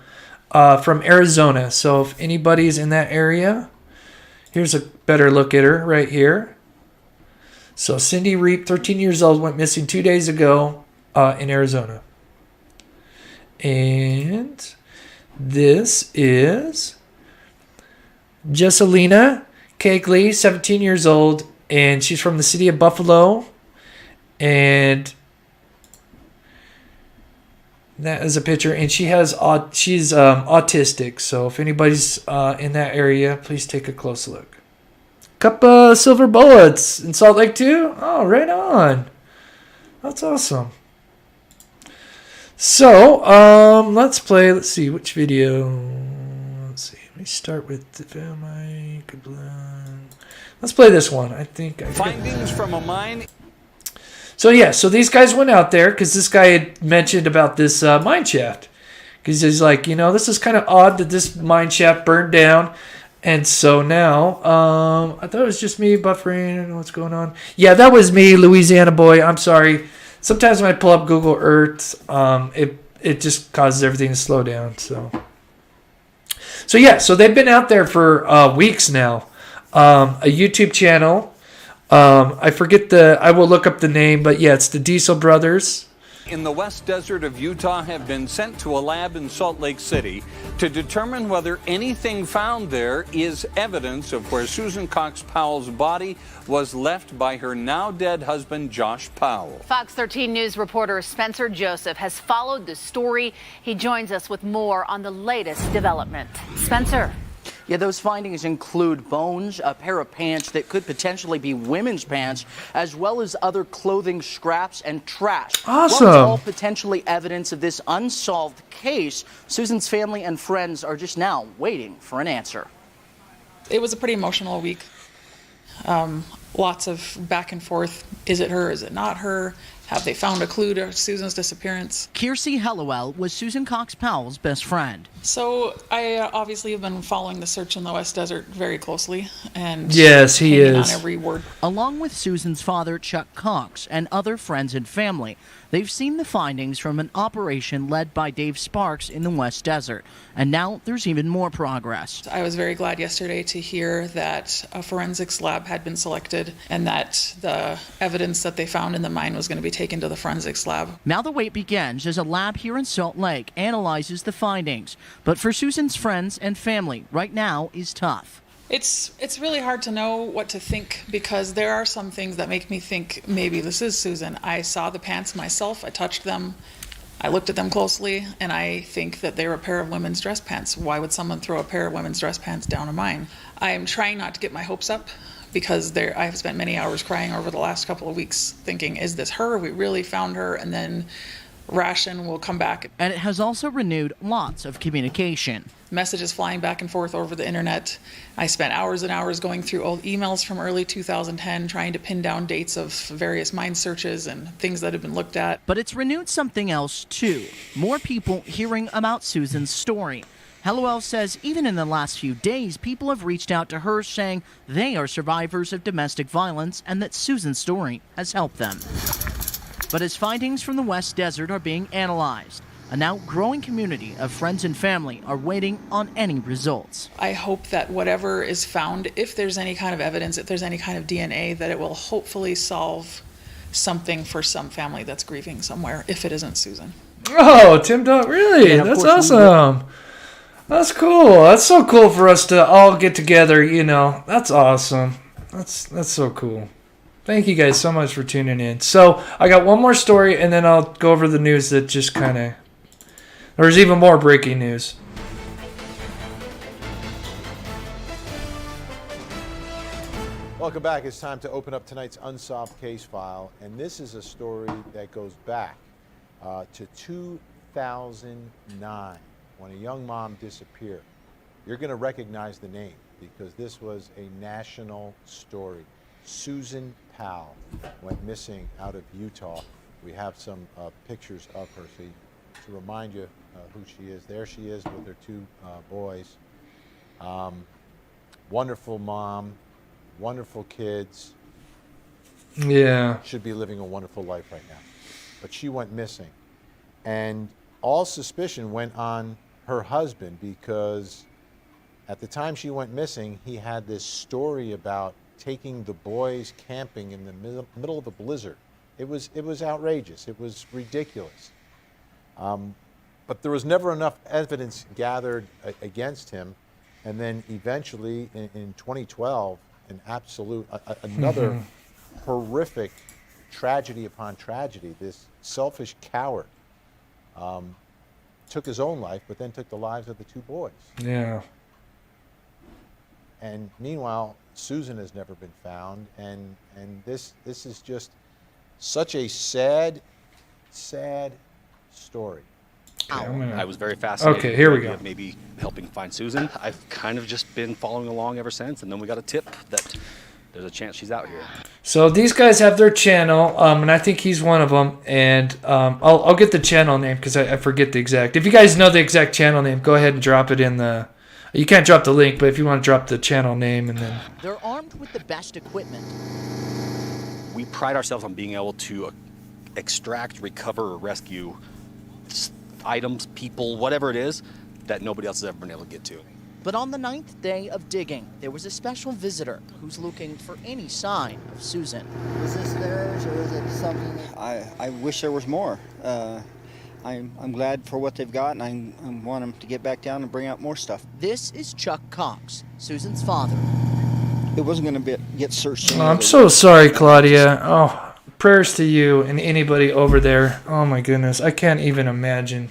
from Arizona. So if anybody's in that area, here's a better look at her right here. So Cindy Reap, 13 years old, went missing 2 days ago in Arizona. And this is Jessalina Kegley, 17 years old, and she's from the city of Buffalo. And that is a picture, and she's autistic. So if anybody's in that area, please take a close look. Cup of silver bullets in Salt Lake too. Oh, right on. That's awesome. So let's see which video. Let me start with the family. Let's play this one. I think Findings from a mine. So yeah, so these guys went out there because this guy had mentioned about this mine shaft. Because he's like, this is kind of odd that this mine shaft burned down. And so now, I thought it was just me buffering. I don't know what's going on. Yeah, that was me, Louisiana boy. I'm sorry. Sometimes when I pull up Google Earth, it just causes everything to slow down. So yeah, so they've been out there for weeks now. A YouTube channel. I forget I will look up the name, but yeah, it's the Diesel Brothers. In the West Desert of Utah have been sent to a lab in Salt Lake City to determine whether anything found there is evidence of where Susan Cox Powell's body was left by her now dead husband, Josh Powell. Fox 13 News reporter Spencer Joseph has followed the story. He joins us with more on the latest development. Spencer. Yeah, those findings include bones, a pair of pants that could potentially be women's pants, as well as other clothing scraps and trash. Awesome. Well, it's all potentially evidence of this unsolved case. Susan's family and friends are just now waiting for an answer. It was a pretty emotional week. Lots of back and forth. Is it her? Is it not her? Have they found a clue to Susan's disappearance? Kiersey Hallowell was Susan Cox Powell's best friend. So I obviously have been following the search in the West Desert very closely, and yes, he is. On every word. Along with Susan's father, Chuck Cox, and other friends and family, they've seen the findings from an operation led by Dave Sparks in the West Desert, and now there's even more progress. I was very glad yesterday to hear that a forensics lab had been selected and that the evidence that they found in the mine was going to be taken to the forensics lab. Now the wait begins as a lab here in Salt Lake analyzes the findings. But for Susan's friends and family, right now is tough. It's really hard to know what to think because there are some things that make me think maybe this is Susan. I saw the pants myself, I touched them, I looked at them closely, and I think that they were a pair of women's dress pants. Why would someone throw a pair of women's dress pants down a mine? I am trying not to get my hopes up because I have spent many hours crying over the last couple of weeks thinking, is this her? We really found her, and then ration will come back. And it has also renewed lots of communication. Messages flying back and forth over the internet. I spent hours and hours going through old emails from early 2010 trying to pin down dates of various mine searches and things that have been looked at. But it's renewed something else too. More people hearing about Susan's story. Hallowell says even in the last few days, people have reached out to her saying they are survivors of domestic violence and that Susan's story has helped them. But as findings from the West Desert are being analyzed, a now growing community of friends and family are waiting on any results. I hope that whatever is found, if there's any kind of evidence, if there's any kind of DNA, that it will hopefully solve something for some family that's grieving somewhere, if it isn't Susan. Oh, Tim Dog, really? That's awesome. That's cool. That's so cool for us to all get together, That's awesome. That's so cool. Thank you guys so much for tuning in. So I got one more story, and then I'll go over the news that just kind of... There's even more breaking news. Welcome back. It's time to open up tonight's Unsolved Case File. And this is a story that goes back to 2009 when a young mom disappeared. You're going to recognize the name because this was a national story. Susan Powell went missing out of Utah. We have some pictures of her to remind you who she is. There she is with her two boys. Wonderful mom, wonderful kids. Yeah. Should be living a wonderful life right now. But she went missing. And all suspicion went on her husband because at the time she went missing, he had this story about taking the boys camping in the middle of a blizzard. It was outrageous. It was ridiculous. But there was never enough evidence gathered against him. And then eventually in 2012, another horrific tragedy upon tragedy. This selfish coward took his own life, but then took the lives of the two boys. Yeah. And meanwhile, Susan has never been found, and this is just such a sad story. Powell. I was very fascinated. Okay, here we with the go. idea of maybe helping find Susan. I've kind of just been following along ever since, and then we got a tip that there's a chance she's out here. So these guys have their channel, and I think he's one of them. And I'll get the channel name because I forget the exact. If you guys know the exact channel name, go ahead and drop it in the. You can't drop the link, but if you want to drop the channel name and then. They're armed with the best equipment. We pride ourselves on being able to extract, recover, or rescue items, people, whatever it is that nobody else has ever been able to get to. But on the 9th day of digging, there was a special visitor who's looking for any sign of Susan. Is this theirs or is it something? I wish there was more. I'm glad for what they've got, and I want them to get back down and bring out more stuff. This is Chuck Cox, Susan's father. It wasn't going to get searched. Oh, I'm so sorry, Claudia. Oh, prayers to you and anybody over there. Oh my goodness, I can't even imagine.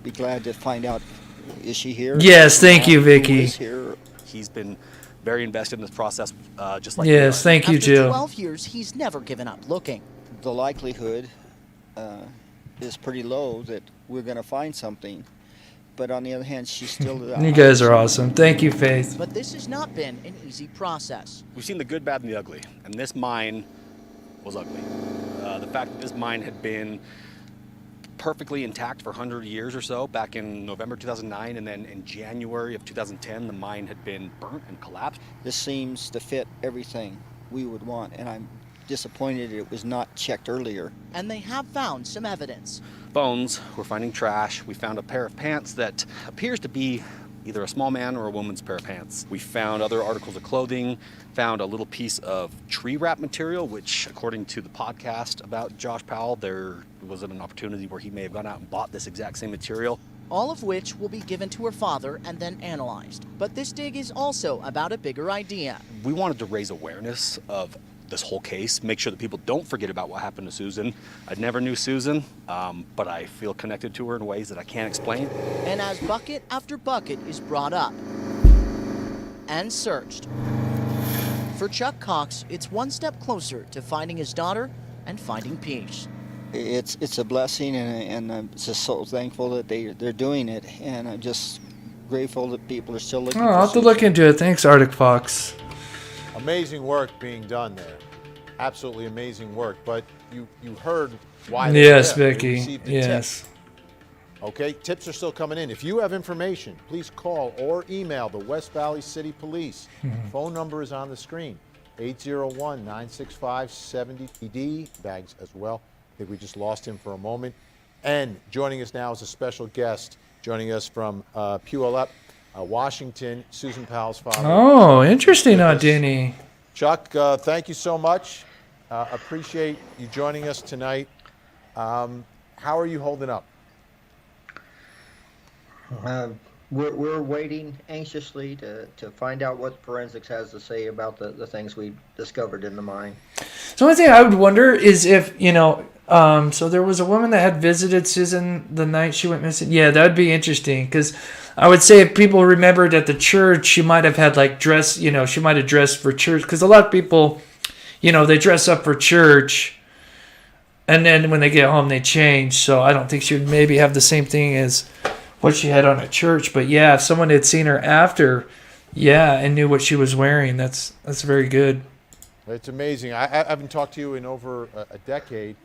Be glad to find out. Is she here? Yes, thank you, Vicky. He's been very invested in this process, just like yes, thank you, After Jill. 12 years, he's never given up looking. The likelihood is pretty low that we're going to find something. But on the other hand, she's still... You guys are awesome. Thank you, Faith. But this has not been an easy process. We've seen the good, bad, and the ugly, and this mine was ugly. The fact that this mine had been perfectly intact for 100 years or so back in November 2009, and then in January of 2010, the mine had been burnt and collapsed. This seems to fit everything we would want, and I'm disappointed it was not checked earlier. And they have found some evidence. Bones, we're finding trash. We found a pair of pants that appears to be either a small man or a woman's pair of pants. We found other articles of clothing, found a little piece of tree wrap material, which according to the podcast about Josh Powell, there was an opportunity where he may have gone out and bought this exact same material. All of which will be given to her father and then analyzed. But this dig is also about a bigger idea. We wanted to raise awareness of this whole case, make sure that people don't forget about what happened to Susan. I never knew Susan, but I feel connected to her in ways that I can't explain. And as bucket after bucket is brought up and searched, for Chuck Cox, it's one step closer to finding his daughter and finding peace. It's a blessing, and I'm just so thankful that they're doing it, and I'm just grateful that people are still looking. I'll have to look into it. Thanks, Arctic Fox. Amazing work being done there. Absolutely amazing work. But you heard why they yes, they Vicky. received a Yes. tip. Okay, tips are still coming in. If you have information, please call or email the West Valley City Police. Phone number is on the screen. 801-965-70PD. Bags as well. I think we just lost him for a moment. And joining us now is a special guest, joining us from Puyallup, Washington, Susan Powell's father. Oh, interesting, Denny. Chuck, thank you so much. Appreciate you joining us tonight. How are you holding up? We're waiting anxiously to find out what forensics has to say about the things we discovered in the mine. So one thing I would wonder is if, so there was a woman that had visited Susan the night she went missing. Yeah, that would be interesting because I would say if people remembered at the church, she might have had she might have dressed for church because a lot of people, they dress up for church and then when they get home, they change. So I don't think she would maybe have the same thing as what she had on at church. But yeah, if someone had seen her after, and knew what she was wearing, that's very good. It's amazing. I haven't talked to you in over a decade.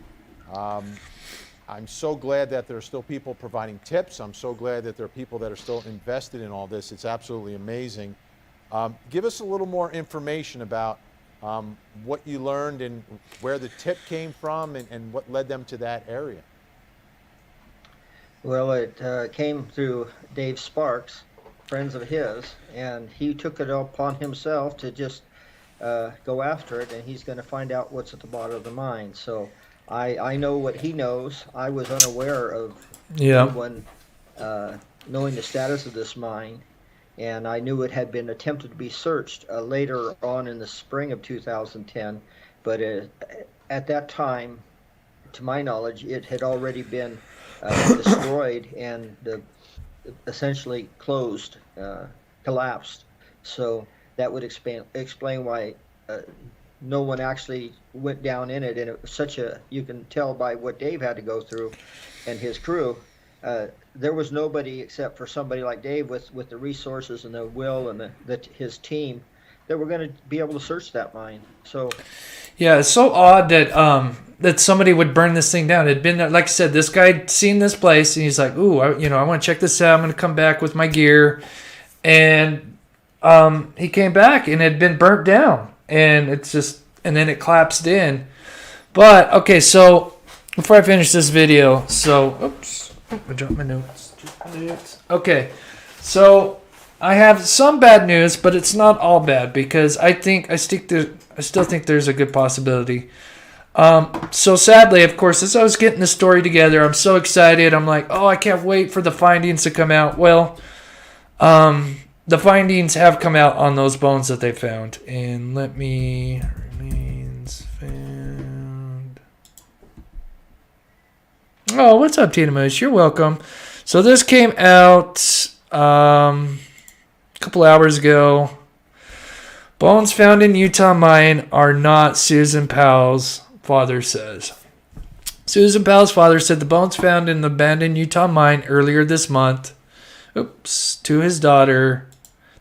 I'm so glad that there are still people providing tips. I'm so glad that there are people that are still invested in all this. It's absolutely amazing. Give us a little more information about what you learned and where the tip came from and what led them to that area. Well, it came through Dave Sparks, friends of his, and he took it upon himself to just go after it, and he's going to find out what's at the bottom of the mine. So I know what he knows. I was unaware of anyone knowing the status of this mine, and I knew it had been attempted to be searched later on in the spring of 2010, but at that time, to my knowledge, it had already been destroyed and essentially closed, collapsed. So that would explain why no one actually went down in it, and it was such a, you can tell by what Dave had to go through and his crew, there was nobody except for somebody like Dave with the resources and the will and his team that were going to be able to search that mine. So yeah, it's so odd that that somebody would burn this thing down. It'd been, like I said, this guy seen this place and he's like, ooh, I want to check this out. I'm going to come back with my gear. And he came back and it had been burnt down. And and then it collapsed in. But, okay, so before I finish this video, oops, I dropped my notes. Okay, so I have some bad news, but it's not all bad because I still think there's a good possibility. So sadly, of course, as I was getting the story together, I'm so excited. I'm like, oh, I can't wait for the findings to come out. Well, the findings have come out on those bones that they found. And remains found. Oh, what's up, Tina Moose? You're welcome. So this came out a couple hours ago. Bones found in Utah mine are not Susan Powell's, father says. Susan Powell's father said the bones found in the abandoned Utah mine earlier this month, to his daughter,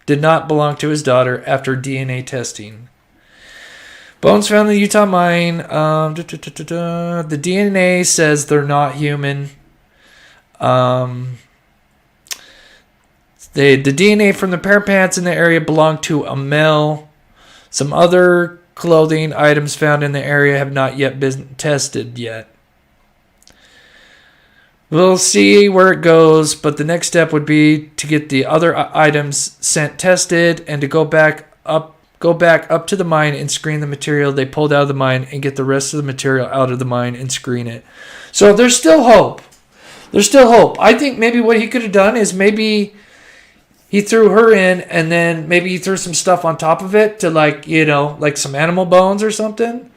did not belong to his daughter after DNA testing. Bones found in the Utah mine, the DNA says they're not human. The DNA from the pair of pants in the area belonged to a male. Some other clothing items found in the area have not yet been tested yet. We'll see where it goes, but the next step would be to get the other items tested and to go back up to the mine and screen the material they pulled out of the mine and get the rest of the material out of the mine and screen it. So there's still hope. There's still hope. I think maybe what he could have done is maybe he threw her in and then maybe he threw some stuff on top of it to like some animal bones or something.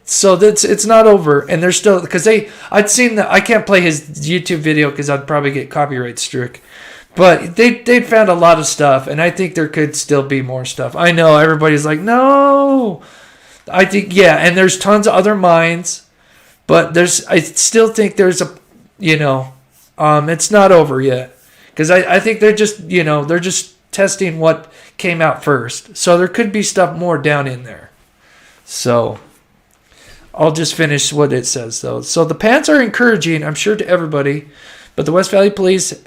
So it's not over, and they're still, because I'd seen that. I can't play his YouTube video because I'd probably get copyright struck. But they'd found a lot of stuff, and I think there could still be more stuff. I know everybody's like, no. I think, yeah, and there's tons of other mines, but I still think there's it's not over yet. Because I think they're just testing what came out first. So there could be stuff more down in there. So I'll just finish what it says, though. So the pants are encouraging, I'm sure, to everybody. But the West Valley Police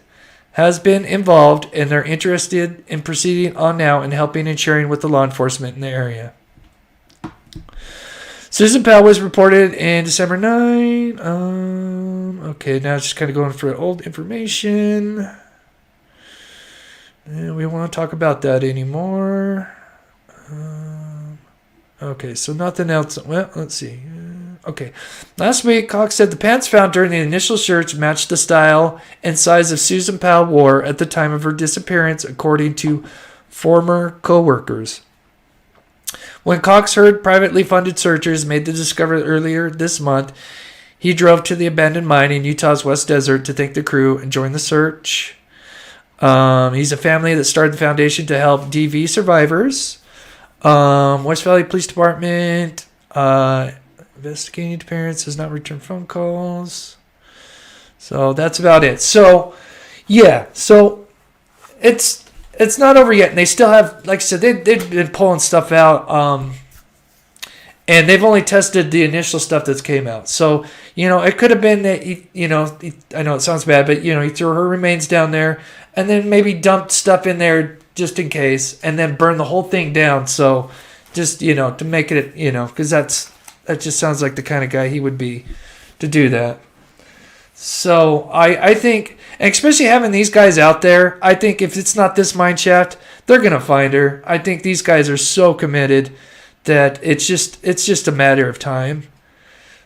has been involved, and they're interested in proceeding on now and helping and sharing with the law enforcement in the area. Susan Powell was reported in December 9. Okay, now it's just kind of going for old information. And we don't want to talk about that anymore. Okay, so nothing else. Well, let's see. Okay. Last week, Cox said the pants found during the initial search matched the style and size of Susan Powell wore at the time of her disappearance, according to former co-workers. When Cox heard privately funded searchers made the discovery earlier this month, he drove to the abandoned mine in Utah's West Desert to thank the crew and join the search. He's a family that started the foundation to help DV survivors. West Valley Police Department investigating disappearance has not returned phone calls. So that's about it. So yeah, so it's not over yet, and they still have, like I said, they've been pulling stuff out, and they've only tested the initial stuff that's came out. So it could have been that I know it sounds bad, but he threw her remains down there, and then maybe dumped stuff in there just in case, and then burn the whole thing down. So just, to make it, because that just sounds like the kind of guy he would be to do that. So I think, and especially having these guys out there, I think if it's not this mine shaft, they're going to find her. I think these guys are so committed that it's just a matter of time.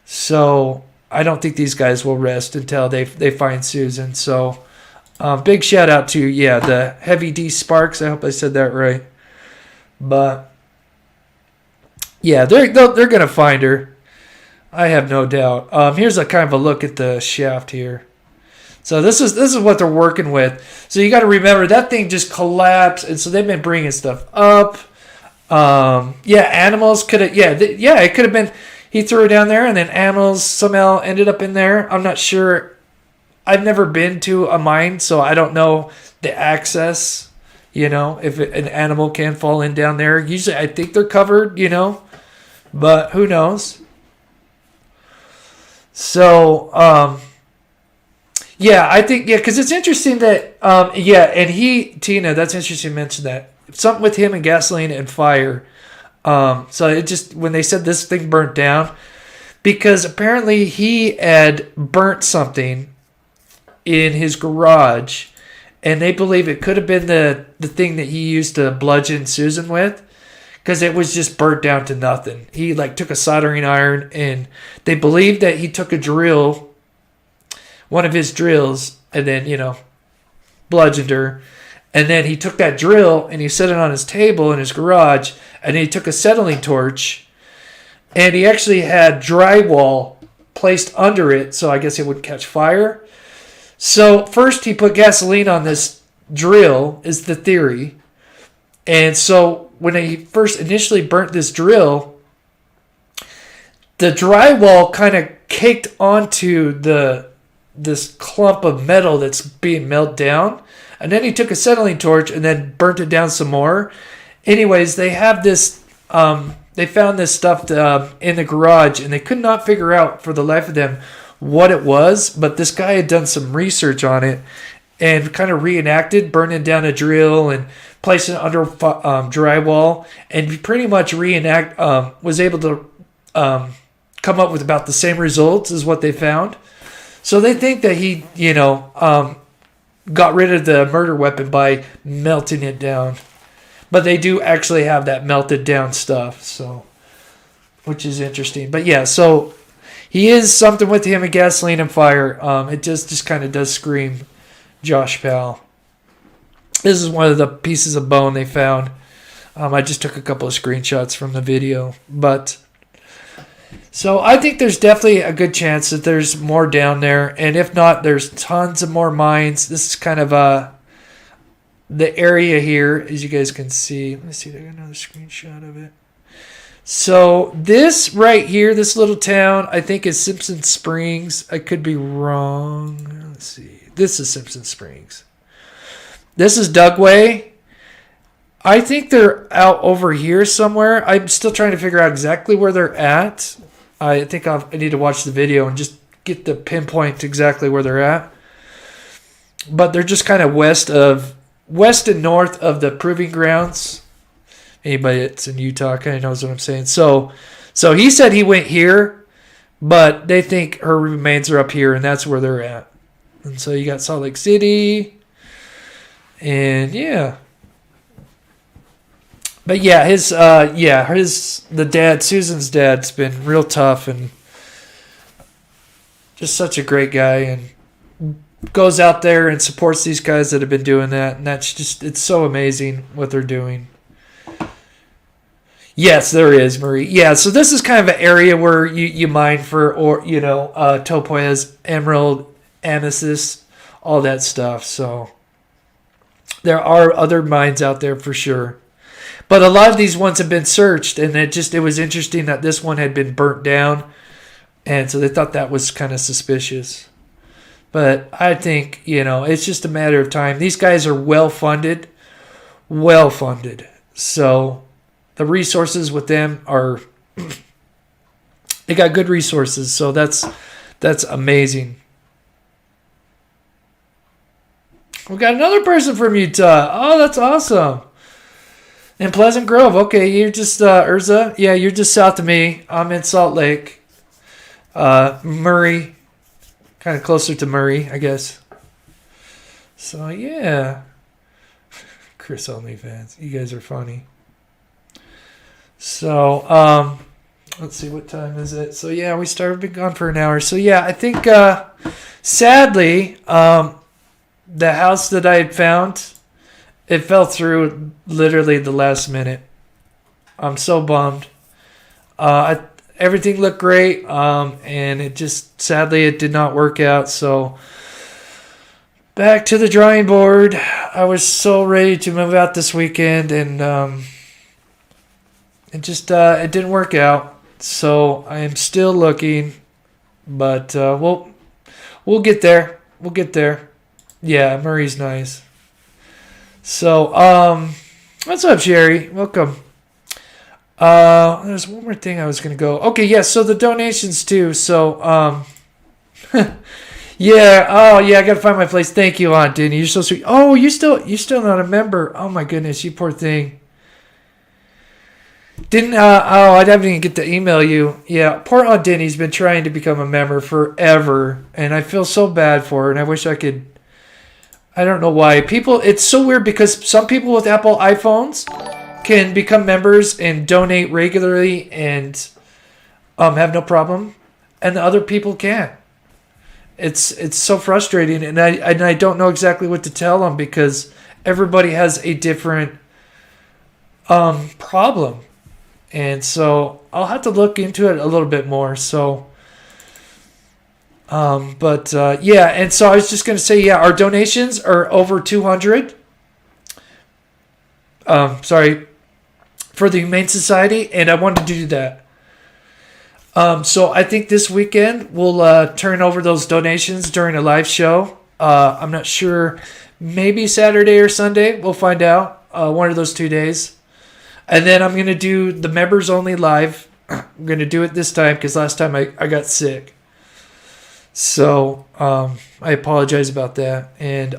So I don't think these guys will rest until they find Susan. So big shout out to, the Heavy D Sparks. I hope I said that right. But yeah, they're going to find her. I have no doubt. Here's a kind of a look at the shaft here. So this is what they're working with. So you got to remember that thing just collapsed, and so they've been bringing stuff up. Yeah, animals could have. Yeah, it could have been. He threw it down there, and then animals somehow ended up in there. I'm not sure. I've never been to a mine, so I don't know the access. If an animal can fall in down there. Usually, I think they're covered. But who knows? So, yeah, I think because it's interesting that and Tina, that's interesting to mention that. Something with him and gasoline and fire. So it just, when they said this thing burnt down, because apparently he had burnt something in his garage, and they believe it could have been the thing that he used to bludgeon Susan with, because it was just burnt down to nothing. He took a soldering iron, and they believe that he took a drill, one of his drills, and then, bludgeoned her. And then he took that drill and he set it on his table in his garage, and he took a acetylene torch, and he actually had drywall placed under it, so I guess it wouldn't catch fire. So first he put gasoline on this drill, is the theory. And so when he first initially burnt this drill, the drywall kind of caked onto this clump of metal that's being melted down. And then he took a acetylene torch and then burnt it down some more. Anyways, they have this. They found this stuff in the garage, and they could not figure out for the life of them what it was. But this guy had done some research on it and kind of reenacted burning down a drill and placing it under drywall, and he pretty much was able to come up with about the same results as what they found. So they think that he, got rid of the murder weapon by melting it down. But they do actually have that melted down stuff, so, which is interesting. But yeah, so he is something with him and gasoline and fire. It just kind of does scream Josh Powell. This is one of the pieces of bone they found. I just took a couple of screenshots from the video. But so I think there's definitely a good chance that there's more down there. And if not, there's tons of more mines. This is kind of the area here, as you guys can see. Let me see, I got another screenshot of it. So this right here, this little town, I think is Simpson Springs. I could be wrong. Let's see. This is Simpson Springs. This is Dugway. I think they're out over here somewhere. I'm still trying to figure out exactly where they're at. I think I need to watch the video and just get the pinpoint exactly where they're at. But they're just kind of west and north of the proving grounds. Anybody that's in Utah kind of knows what I'm saying. So he said he went here, but they think her remains are up here, and that's where they're at. And so you got Salt Lake City, and yeah. But yeah, Susan's dad's been real tough and just such a great guy, and goes out there and supports these guys that have been doing that, and that's just, it's so amazing what they're doing. Yes, there is, Marie. Yeah, so this is kind of an area where you mine for, topaz, emerald, amethyst, all that stuff. So there are other mines out there for sure. But a lot of these ones have been searched, and it was interesting that this one had been burnt down, and so they thought that was kind of suspicious. But I think, it's just a matter of time. These guys are well funded. So the resources with them are, they got good resources. So that's amazing. We got another person from Utah. Oh, that's awesome. In Pleasant Grove. Okay, you're just, Urza. Yeah, you're just south of me. I'm in Salt Lake. Murray. Kind of closer to Murray, I guess. So, yeah. Chris OnlyFans. You guys are funny. So, let's see, what time is it? So, yeah, we started, been gone for an hour. So, yeah, I think, sadly, the house that I had found, it fell through literally the last minute. I'm so bummed. Everything looked great, and it just, sadly, it did not work out. So, back to the drawing board. I was so ready to move out this weekend, and it just it didn't work out. So I am still looking, but we'll get there. We'll get there. Yeah, Murray's nice. So what's up, Sherry? Welcome. There's one more thing I was gonna go. Okay, yeah. So the donations too. So yeah. Oh yeah. I gotta find my place. Thank you, Aunt Denny. You're so sweet. Oh, you're still not a member. Oh my goodness, you poor thing. Didn't I didn't even get to email you. Yeah, poor Aunt Denny's been trying to become a member forever, and I feel so bad for her. And I wish I could. I don't know why it's so weird because some people with Apple iPhones can become members and donate regularly and have no problem, and the other people can't. It's so frustrating, and I don't know exactly what to tell them because everybody has a different problem, and so I'll have to look into it a little bit more. So, yeah, and so I was just gonna say, yeah, our donations are over 200. Sorry, for the Humane Society, and I wanted to do that. So I think this weekend we'll turn over those donations during a live show. I'm not sure, maybe Saturday or Sunday. We'll find out. One of those 2 days. And then I'm going to do the members only live. I'm going to do it this time because last time I got sick. So I apologize about that. And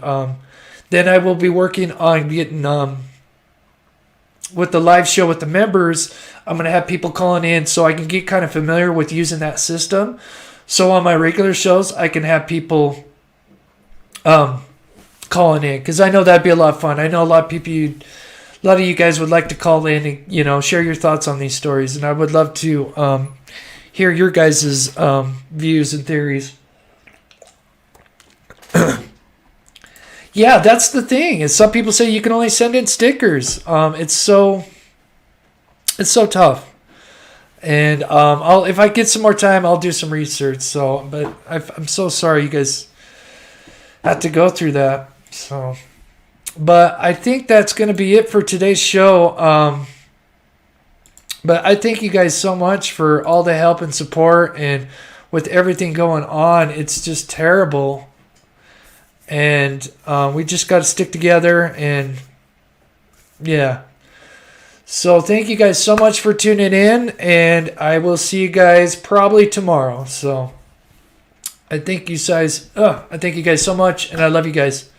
then I will be working on getting... with the live show with the members, I'm going to have people calling in so I can get kind of familiar with using that system. So on my regular shows, I can have people calling in because I know that'd be a lot of fun. I know a lot of you guys would like to call in and, share your thoughts on these stories. And I would love to hear your guys' views and theories. Yeah, that's the thing. Is some people say you can only send in stickers. It's so tough. And if I get some more time, I'll do some research. So, but I'm so sorry you guys had to go through that. So, but I think that's going to be it for today's show. But I thank you guys so much for all the help and support, and with everything going on, it's just terrible. And we just got to stick together, and yeah. So thank you guys so much for tuning in, and I will see you guys probably tomorrow. So I thank you guys so much, and I love you guys.